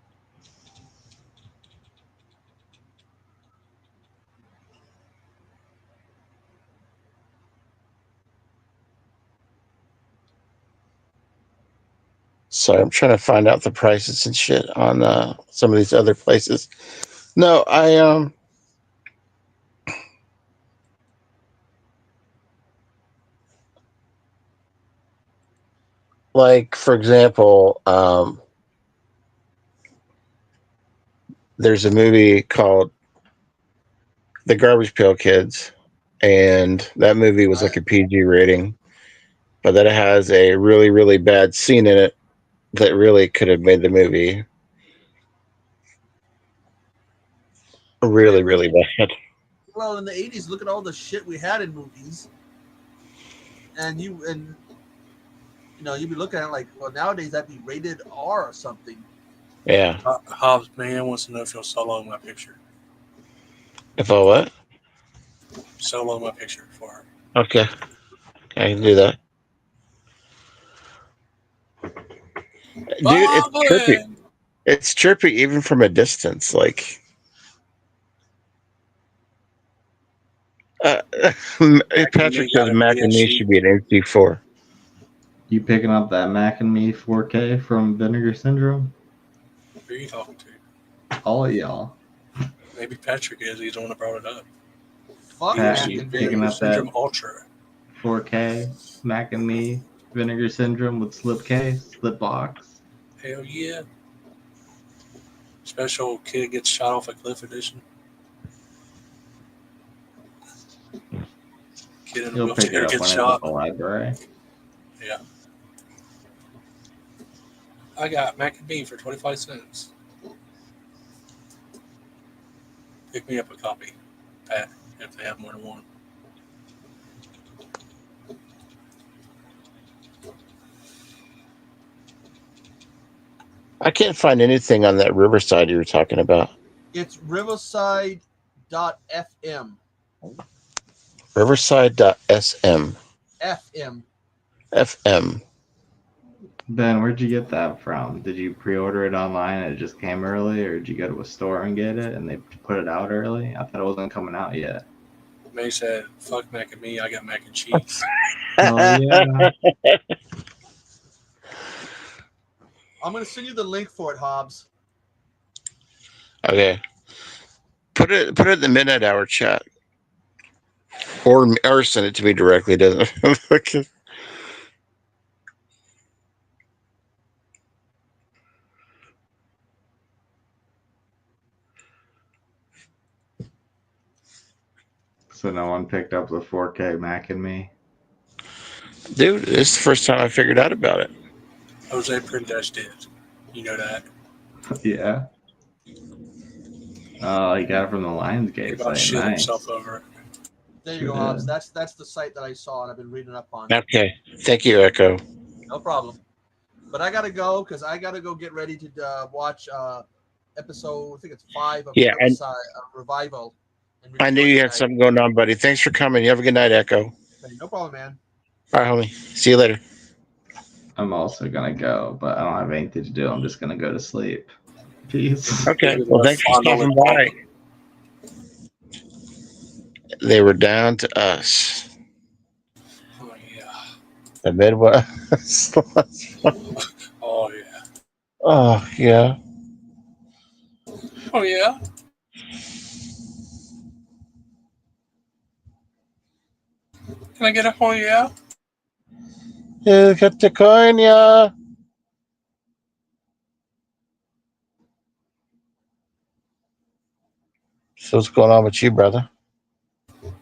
So I'm trying to find out the prices and shit on some of these other places. No, I like, for example, there's a movie called The Garbage Pail Kids, and that movie was like a PG rating, but then it has a really, really bad scene in it that really could have made the movie really, really bad. Well, in the '80s, look at all the shit we had in movies, and you'd be looking at it like, well, nowadays that'd be rated R or something. Yeah. Hobbs man wants to know if you'll solo my picture. If I what? Solo my picture for her. Okay. I can do that. Dude, it's trippy. Boglin! It's trippy even from a distance. Like, Patrick says Mac and me should be an MC4. You picking up that Mac and Me 4K from Vinegar Syndrome? Who are you talking to? All of y'all. Maybe Patrick is. He's the one that brought it up. Fuck Pat, Mac you and picking Me. up Syndrome that Ultra. 4K Mac and Me Vinegar Syndrome with slipcase, slip box? Hell yeah. Special kid gets shot off a cliff edition. Kid in a You'll pick it wheelchair up when gets it's shot. at the library. Yeah. I got Mac and Me for 25 cents. Pick me up a copy, Pat, if they have more than one. I can't find anything on that Riverside you were talking about. It's riverside.fm. Riverside.sm. FM. FM. Ben, where'd you get that from? Did you pre-order it online and it just came early, or did you go to a store and get it and they put it out early? I thought it wasn't coming out yet. May said, fuck Mac and Me, I got mac and cheese. Oh yeah. I'm going to send you the link for it, Hobbs. Okay. Put it in the midnight hour chat. Or send it to me directly, doesn't it? So no one picked up the 4K Mac and Me? Dude, this is the first time I figured out about it. Jose Prendes did. You know that. Yeah. Oh, he got it from the Lionsgate He about site. shit Nice. himself over it. There you go, Hobbs. That's the site that I saw and I've been reading up on. Okay. Thank you, Echo. No problem. But I gotta go because I gotta go get ready to watch episode. I think it's 5 of Riverside, Revival. I knew you had something going on, buddy. Thanks for coming. You have a good night, Echo. Okay, no problem, man. All right, homie. See you later. I'm also gonna go, but I don't have anything to do. I'm just gonna go to sleep. Peace. Okay. Well, thanks for stopping by. They were down to us. Oh yeah. The Midwest. Oh yeah. Oh, yeah. Oh yeah. Can I get a oh yeah? You got the coin, yeah. So what's going on with you, brother?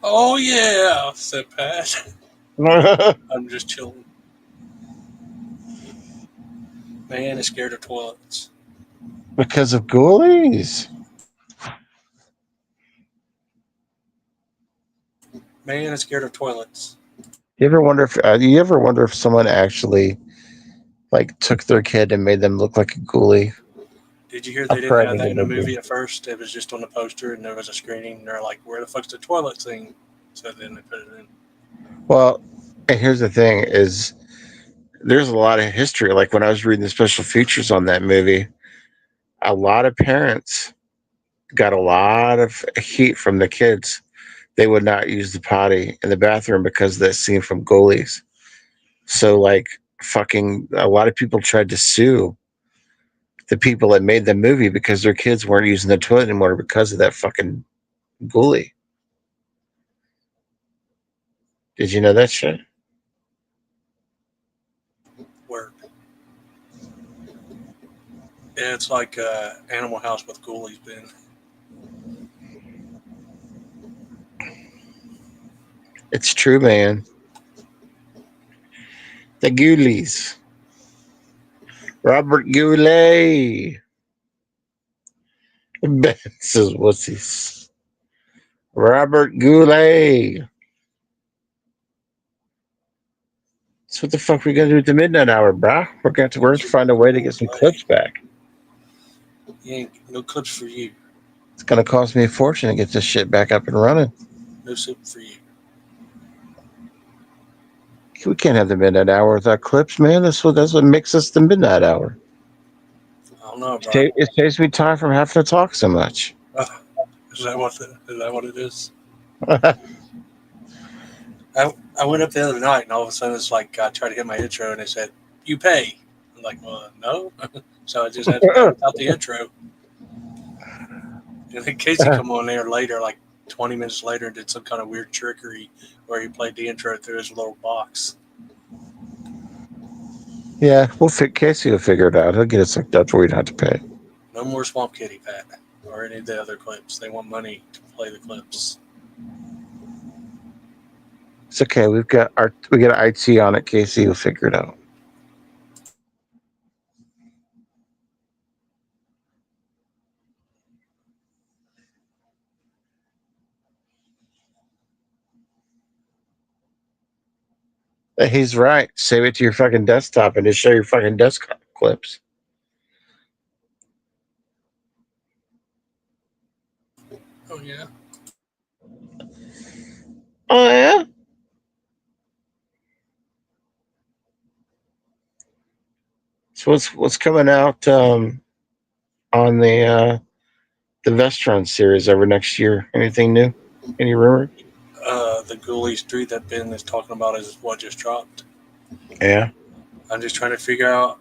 Oh yeah, said Pat. I'm just chilling. Man is scared of toilets. Because of ghoulies. Man is scared of toilets. You ever wonder if someone actually like took their kid and made them look like a ghoulie? Did you hear How they didn't have frightening that it in the would be. movie at first? It was just on the poster and there was a screening and they're like, where the fuck's the toilet thing? So then they put it in. Well, and here's the thing: is there's a lot of history. Like when I was reading the special features on that movie, a lot of parents got a lot of heat from the kids. They would not use the potty in the bathroom because of that scene from Ghoulies. So, like, fucking, a lot of people tried to sue the people that made the movie because their kids weren't using the toilet anymore because of that fucking ghoulie. Did you know that shit? Where yeah, it's like Animal House with ghoulies been. It's true, man. The Ghoulies. Robert Goulet. Ben says, what's this? Robert Goulet. So what the fuck we gonna do at the midnight hour, brah? We're to find a way to get some clips back. You ain't no clips for you. It's gonna cost me a fortune to get this shit back up and running. No soup for you. We can't have the midnight hour without clips, man. That's what makes us the midnight hour. I don't know, bro. It saves me time from having to talk so much. Is that what it is? I went up the other night and all of a sudden it's like I tried to hit my intro and they said, you pay. I'm like, well, no. So I just had to go without the intro. And then Casey come on there later, like 20 minutes later, and did some kind of weird trickery where he played the intro through his little box. Yeah, Casey will figure it out. He'll get us hooked up where we don't have to pay. No more Swamp Kitty, Pat, or any of the other clips. They want money to play the clips. It's okay. We got IT on it. Casey will figure it out. He's right. Save it to your fucking desktop and just show your fucking desktop clips. Oh, yeah. Oh yeah. So what's coming out on the Vestron series over next year? Anything new? Any rumors? The Ghoulies 3 that Ben is talking about is what just dropped. Yeah. I'm just trying to figure out.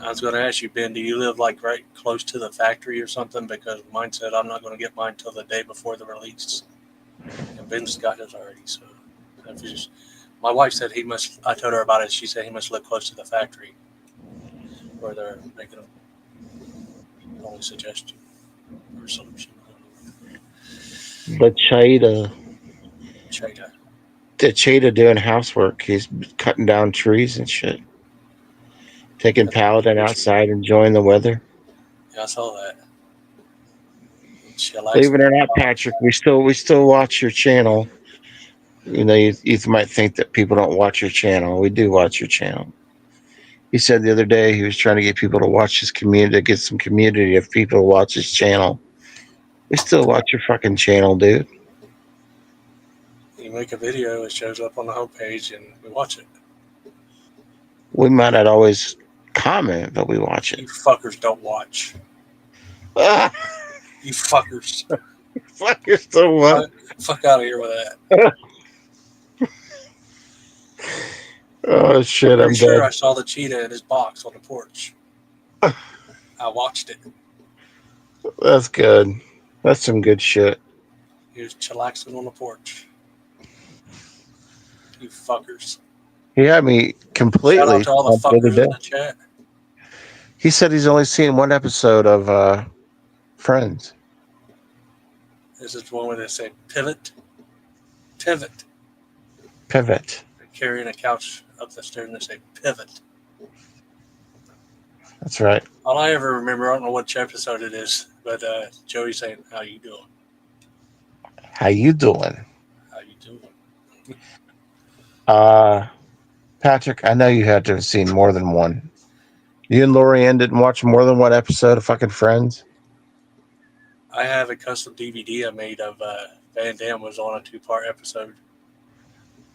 I was going to ask you, Ben, do you live like right close to the factory or something? Because mine said I'm not going to get mine till the day before the release. And Ben's got his already. So if you just, my wife said he must, I told her about it. She said he must live close to the factory where they're making them. Only suggestion or solution. But Chada China. doing housework. He's cutting down trees and shit. Taking Paladin outside, enjoying the weather. Yeah, I saw that. She likes Believe it. it or not, Patrick, we still watch your channel. You know, you might think that people don't watch your channel. We do watch your channel. He said the other day he was trying to get people to watch his community, get some community of people to watch his channel. We still watch your fucking channel, dude. You make a video, it shows up on the homepage, and we watch it. We might not always comment, but we watch it. You fuckers don't watch. Ah, You fuckers. Fuck, you're so what? Fuck out of here with that. Oh shit, Pretty I'm sure dead. I saw the cheetah in his box on the porch. I watched it. That's good. That's some good shit. He was chillaxing on the porch. You fuckers. He had me Shout out completely to all the stumped the other fuckers in day. the chat. He said he's only seen one episode of Friends. This is one where they say pivot. Pivot. Pivot. They're carrying a couch up the stairs and they say pivot. That's right. All I ever remember, I don't know which episode it is, but Joey saying, "How you doing? How you doing? How you doing?" Patrick, I know you had to have seen more than one. You and Lorianne didn't watch more than one episode of fucking Friends? I have a custom DVD I made of Van Damme was on a 2-part episode,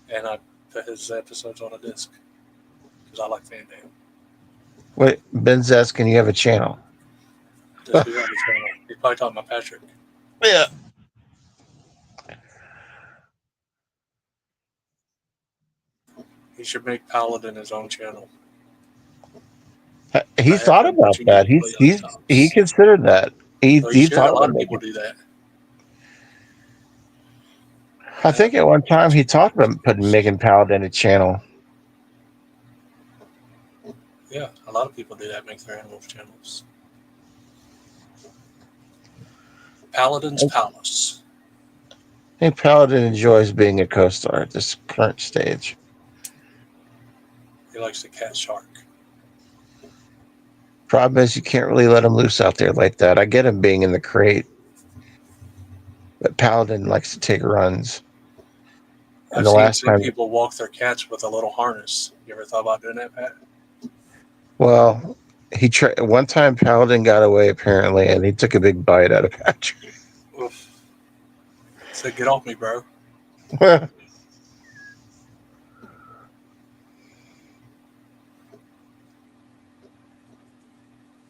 and I put his episodes on a disc because I like Van Damme. Wait, Ben's asking you have a channel. Does who have a channel? He's probably talking about Patrick. Yeah. He should make Paladin his own channel. He I thought have been about watching that. you play on He tops. considered that. He So he should. thought A lot about of making. people do that. I think at one time he talked about making Paladin a channel. Yeah, a lot of people do that. Make their animals channels. Paladin's Palace. I think Paladin enjoys being a co-star at this current stage. He likes to catch shark. Problem is, you can't really let him loose out there like that. I get him being in the crate, but Paladin likes to take runs. And I've the seen last some time, people walk their cats with a little harness. You ever thought about doing that, Pat? well, one time Paladin got away apparently, and he took a big bite out of Patrick. Oof. Said, "Get off me, bro."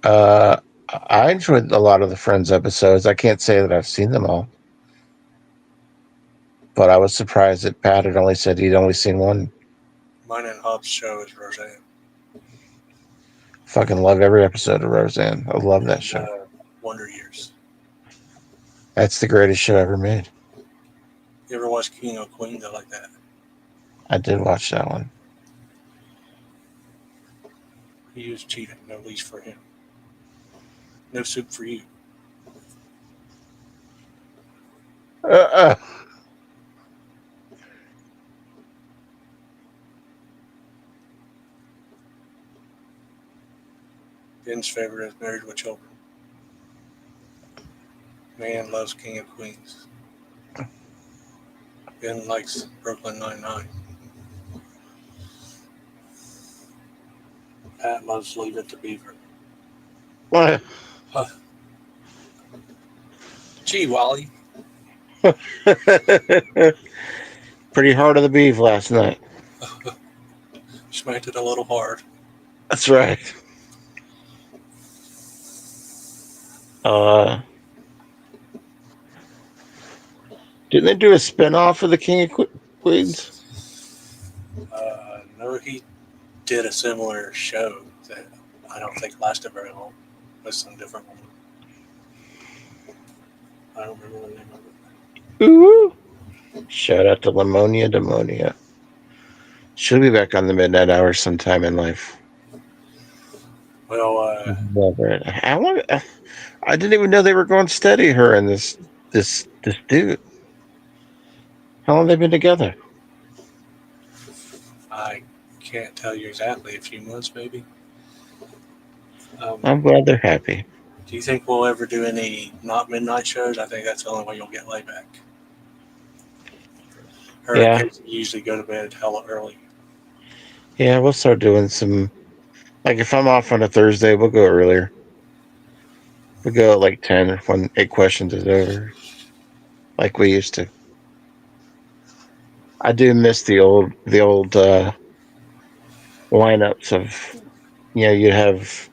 I enjoyed a lot of the Friends episodes. I can't say that I've seen them all, but I was surprised that Pat had only said he'd only seen one. Mine and Hub's show is Roseanne. Fucking love every episode of Roseanne. I love that show. Wonder Years. That's the greatest show ever made. You ever watch King of Queens? I like that. I did watch that one. He was cheating. No leash for him. No soup for you. Ben's favorite is Married with Children. Man loves King of Queens. Ben likes Brooklyn Nine-Nine. Pat loves Leave It to Beaver. What? Gee, Wally. Pretty hard on the beef last night. Smacked it a little hard. That's right. Didn't they do a spinoff of the King of Queens? No, he did a similar show that I don't think lasted very long with some different woman. I don't remember the name of it. Ooh. Shout out to Lamonia Demonia. She'll be back on the midnight hour sometime in life. Well, I didn't even know they were going steady, her and this dude. How long have they been together? I can't tell you exactly. A few months, maybe. I'm glad they're happy. Do you think we'll ever do any not midnight shows? I think that's the only way you'll get laid back. Her and Casey usually go to bed hella early. Yeah, we'll start doing some. Like if I'm off on a Thursday, we'll go earlier. We'll go at like 10 when 8 questions is over, like we used to. I do miss the old lineups of, you'd have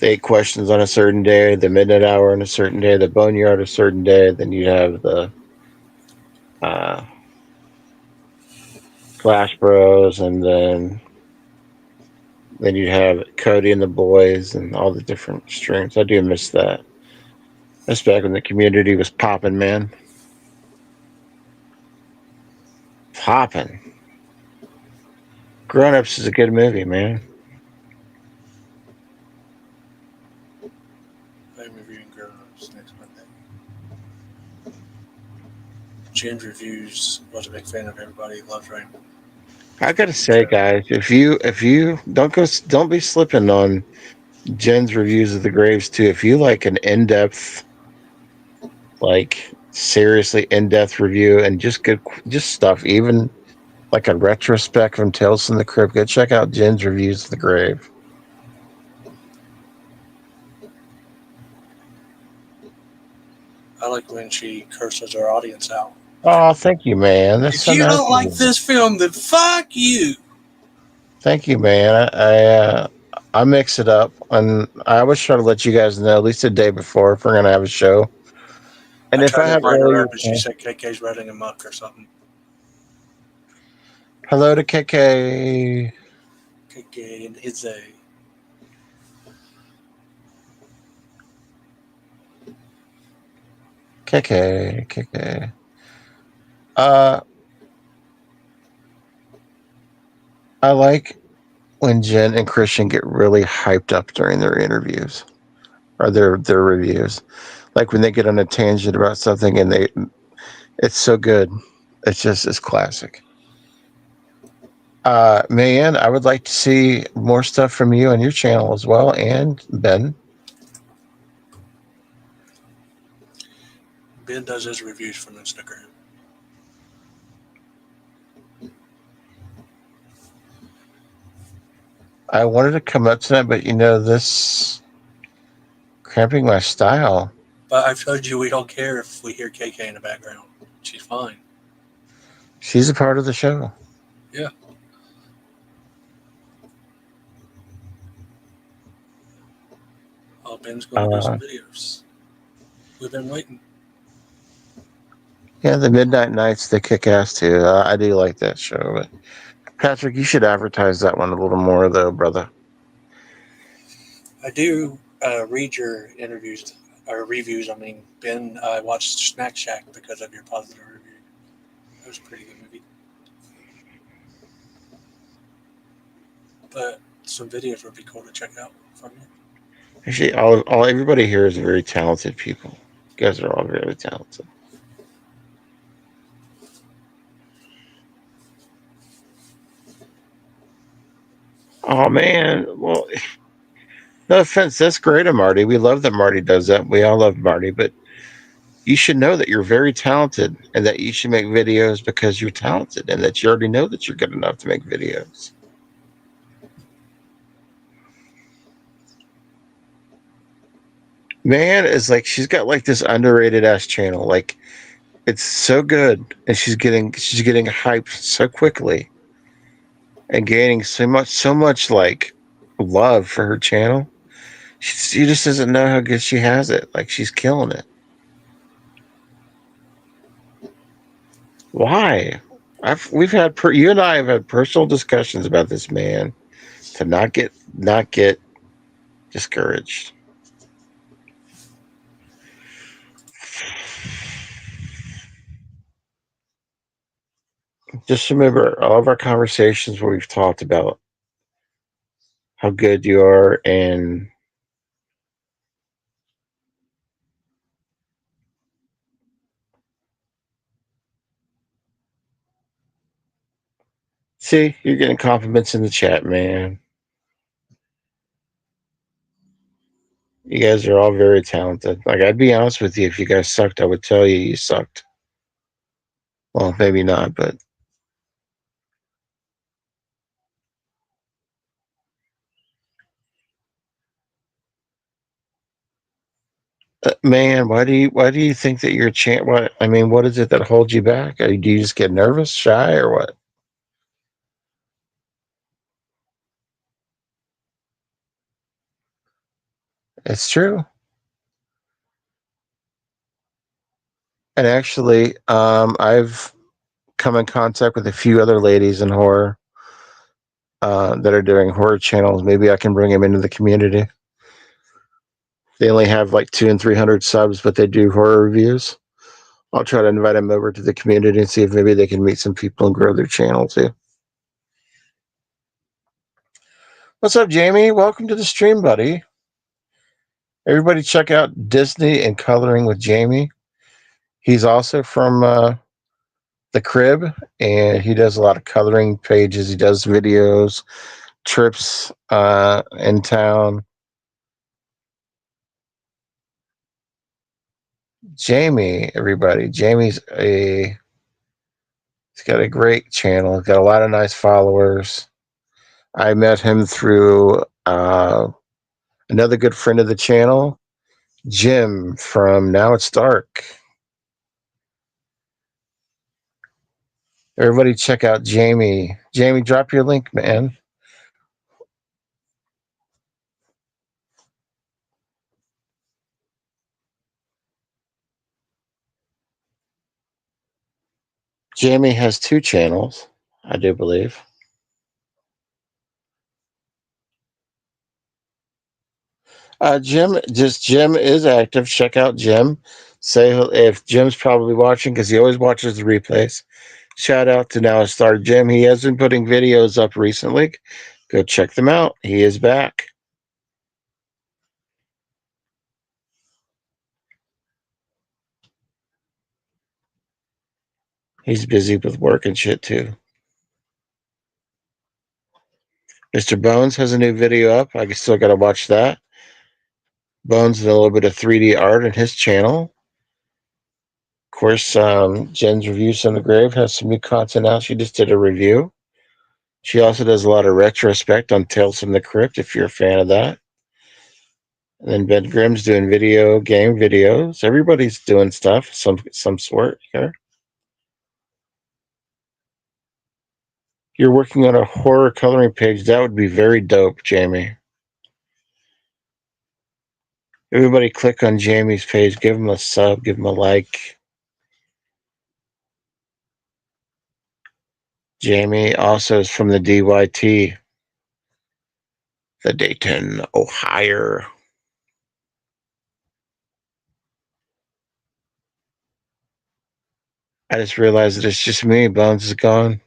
the 8 questions on a certain day, the midnight hour on a certain day, the boneyard a certain day. Then you have the uh, Flash Bros, and then you have Cody and the boys and all the different streams. I do miss that. That's back when the community was popping, man. Popping. Grown Ups is a good movie, man. I'm reviewing Grown Ups next Monday. Jen's reviews was a big fan of everybody. Loves Raymond. I gotta say, guys, if you don't be slipping on Jen's reviews of the Graves too. If you like an in-depth, like seriously in-depth review and just good just stuff, even like a retrospect from Tales from the Crypt, go check out Jen's reviews of the Grave. I like when she curses her audience out. Oh, thank you, man. That's If so you nice. don't like this film, then fuck you. Thank you, man. I mix it up, and I always try to let you guys know at least a day before if we're gonna have a show. And I if tried I to have invite her earlier, up, but she said KK's running amok or something. hello to KK. KK and his a. KK. Uh, I like when Jen and Christian get really hyped up during their interviews or their reviews. Like when they get on a tangent about something and it's so good. It's classic. Mayan, I would like to see more stuff from you on your channel as well, and Ben. Ben does his reviews from Instagram. I wanted to come up tonight, but this cramping my style. But I've told you we don't care if we hear KK in the background. She's fine. She's a part of the show. Yeah. Oh, Ben's going to do some videos. We've been waiting. Yeah, the Midnight Nights, they kick ass too. I do like that show. But Patrick, you should advertise that one a little more, though, brother. I do read your interviews or reviews. I mean, Ben, I watched Snack Shack because of your positive review. That was a pretty good movie. But some videos would be cool to check out from you. Actually, all everybody here is very talented people. You guys are all very talented. Oh man, well, no offense, that's great of Marty. We love that Marty does that. We all love Marty, but you should know that you're very talented and that you should make videos because you're talented and that you already know that you're good enough to make videos. Man is like she's got like this underrated ass channel. Like it's so good and she's getting hyped so quickly and gaining so much like love for her channel. She just doesn't know how good she has it. Like she's killing it. Why? You and I have had personal discussions about this man to not get discouraged. Just remember all of our conversations where we've talked about how good you are and see, you're getting compliments in the chat, man. You guys are all very talented. Like I'd be honest with you, if you guys sucked, I would tell you sucked. Well, maybe not, but man, why do you think that your chant? What I mean, what is it that holds you back? Do you just get nervous, shy, or what? It's true. And actually, I've come in contact with a few other ladies in horror that are doing horror channels. Maybe I can bring them into the community. They only have like 200 and 300 subs, but they do horror reviews. I'll try to invite them over to the community and see if maybe they can meet some people and grow their channel too. What's up, Jamie? Welcome to the stream, buddy. Everybody check out Disney and Coloring with Jamie. He's also from the Crib, and he does a lot of coloring pages. He does videos, trips in town. Jamie, everybody. He's got a great channel. He's got a lot of nice followers. I met him through another good friend of the channel, Jim from Now It's Dark. Everybody check out Jamie. Jamie, drop your link, man. Jamie has 2 channels, I do believe. Jim is active. Check out Jim. Say if Jim's probably watching because he always watches the replays. Shout out to Now It's Dark Jim. He has been putting videos up recently. Go check them out. He is back. He's busy with work and shit too. Mr. Bones has a new video up. I still got to watch that. Bones did a little bit of 3D art in his channel. Of course, Jen's Reviews on the Grave has some new content out. She just did a review. She also does a lot of retrospect on Tales from the Crypt, if you're a fan of that. And then Ben Grimm's doing video game videos. Everybody's doing stuff, some sort here. You're working on a horror coloring page. That would be very dope, Jamie. Everybody click on Jamie's page. Give him a sub. Give him a like. Jamie also is from the DYT, the Dayton, Ohio. I just realized that it's just me. Bones is gone.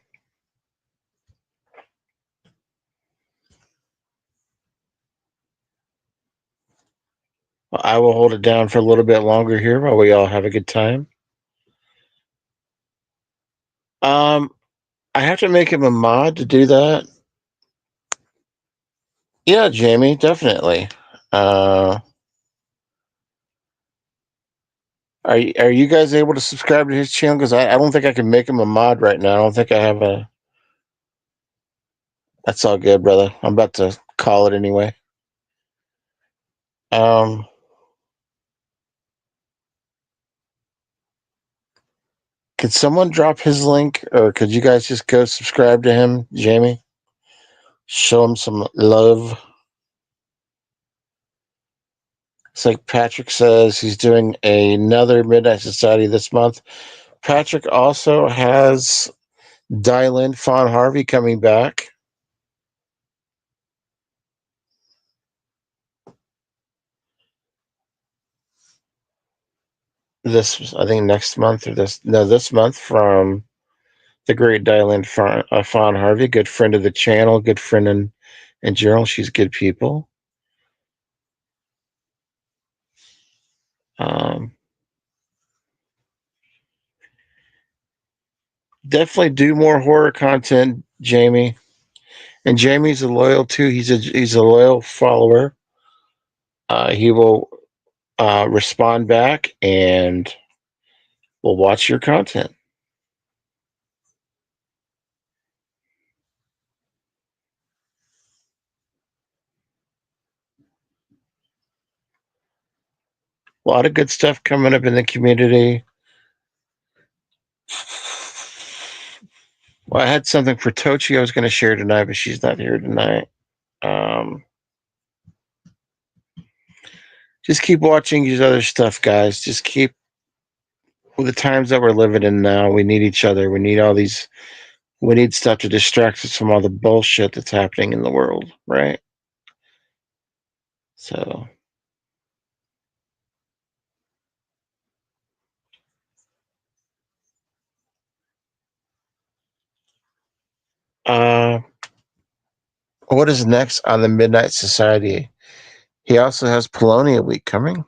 Well, I will hold it down for a little bit longer here while we all have a good time. I have to make him a mod to do that. Yeah, Jamie, definitely. Are you guys able to subscribe to his channel? Because I don't think I can make him a mod right now. I don't think I have a. That's all good, brother. I'm about to call it anyway. Could someone drop his link, or could you guys just go subscribe to him, Jamie? Show him some love. It's like Patrick says he's doing another Midnight Society this month. Patrick also has Dial In Fawn Harvey coming back. I think next month or this month from the great Dial In Fawn Harvey, good friend of the channel, good friend in general. She's good people. Definitely do more horror content, Jamie. And Jamie's a loyal too. He's a loyal follower. He will respond back and will watch your content. A lot of good stuff coming up in the community. Well, I had something for Tochi I was going to share tonight, but she's not here tonight. just keep watching each other stuff, guys. Just keep with the times that we're living in now. We need each other. We need all these. We need stuff to distract us from all the bullshit that's happening in the world, right? So, uh, what is next on the Midnight Society? He also has Polonia Week coming.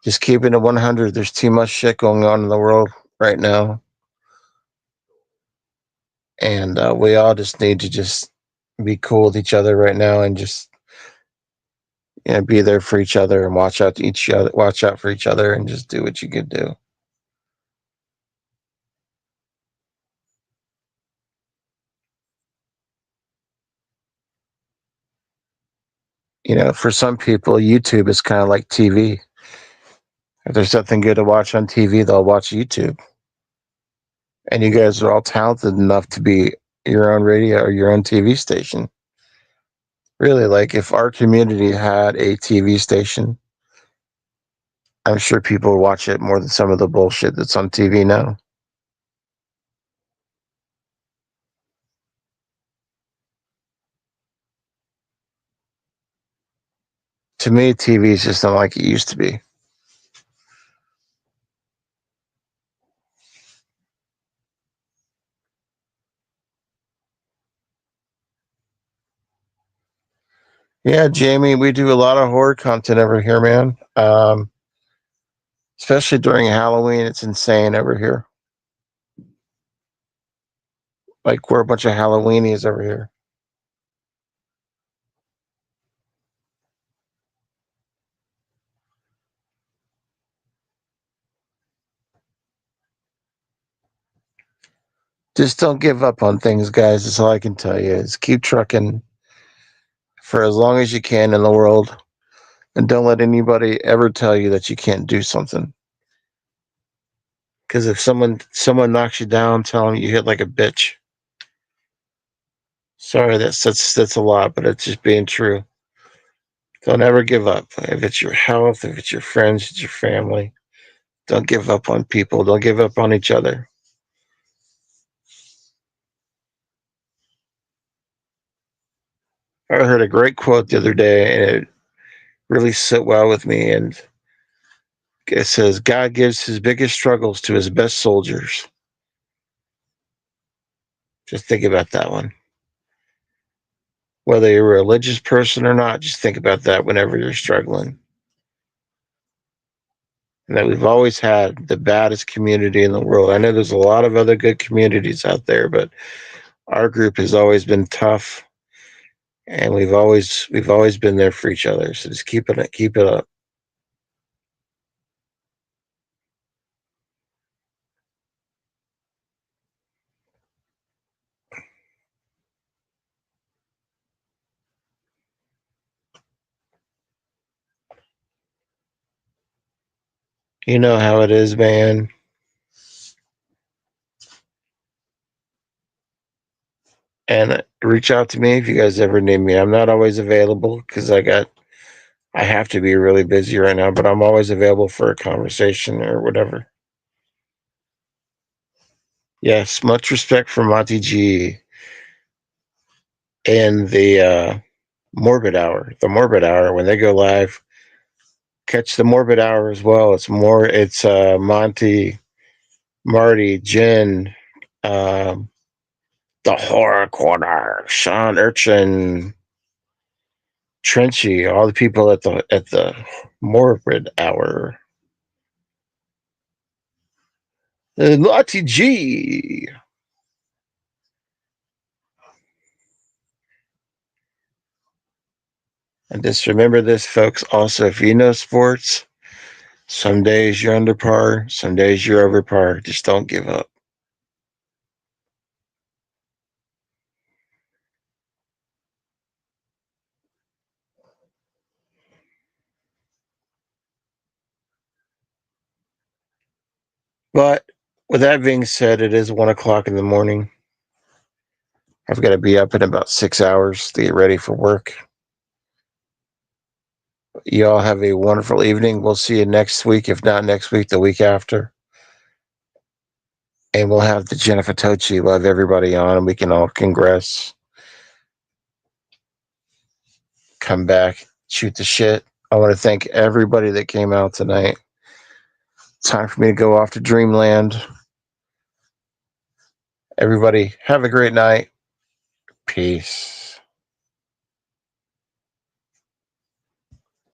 Just keeping it 100. There's too much shit going on in the world right now. And we all just need to just be cool with each other right now and just be there for each other and watch out for each other and just do what you could do. For some people, YouTube is kind of like TV. If there's something good to watch on TV, they'll watch YouTube. And you guys are all talented enough to be your own radio or your own TV station. Really, like if our community had a TV station, I'm sure people would watch it more than some of the bullshit that's on TV now. To me, TV is just not like it used to be. Yeah, Jamie, we do a lot of horror content over here, man. Especially during Halloween, it's insane over here. Like we're a bunch of Halloweenies over here. Just don't give up on things, guys. That's all I can tell you. Is keep trucking for as long as you can in the world, and don't let anybody ever tell you that you can't do something. Because if someone knocks you down, tell them you hit like a bitch. Sorry, that's a lot, but it's just being true. Don't ever give up. If it's your health, if it's your friends, it's your family. Don't give up on people. Don't give up on each other. I heard a great quote the other day, and it really sit well with me. And it says, God gives his biggest struggles to his best soldiers. Just think about that one. Whether you're a religious person or not, just think about that whenever you're struggling. And that we've always had the baddest community in the world. I know there's a lot of other good communities out there, but our group has always been tough, and we've always been there for each other. So just keep it up. You know how it is, man. And reach out to me if you guys ever need me. I'm not always available because I have to be really busy right now, but I'm always available for a conversation or whatever. Yes, much respect for Monty G and the Morbid Hour. The Morbid Hour, when they go live, catch the Morbid Hour as well. It's Monty, Marty, Jen, the Horror Corner, Sean Urchin, Trenchy, all the people at the Morbid Hour. Monty G. And just remember this, folks. Also, if you know sports, some days you're under par, some days you're over par. Just don't give up. But with that being said, it is 1:00 in the morning. I've got to be up in about 6 hours to get ready for work. You all have a wonderful evening. We'll see you next week, if not next week, the week after. And we'll have the Jennifer Tochi Love Everybody on, and we can all congress. Come back, shoot the shit. I want to thank everybody that came out tonight. Time for me to go off to Dreamland. Everybody, have a great night. Peace.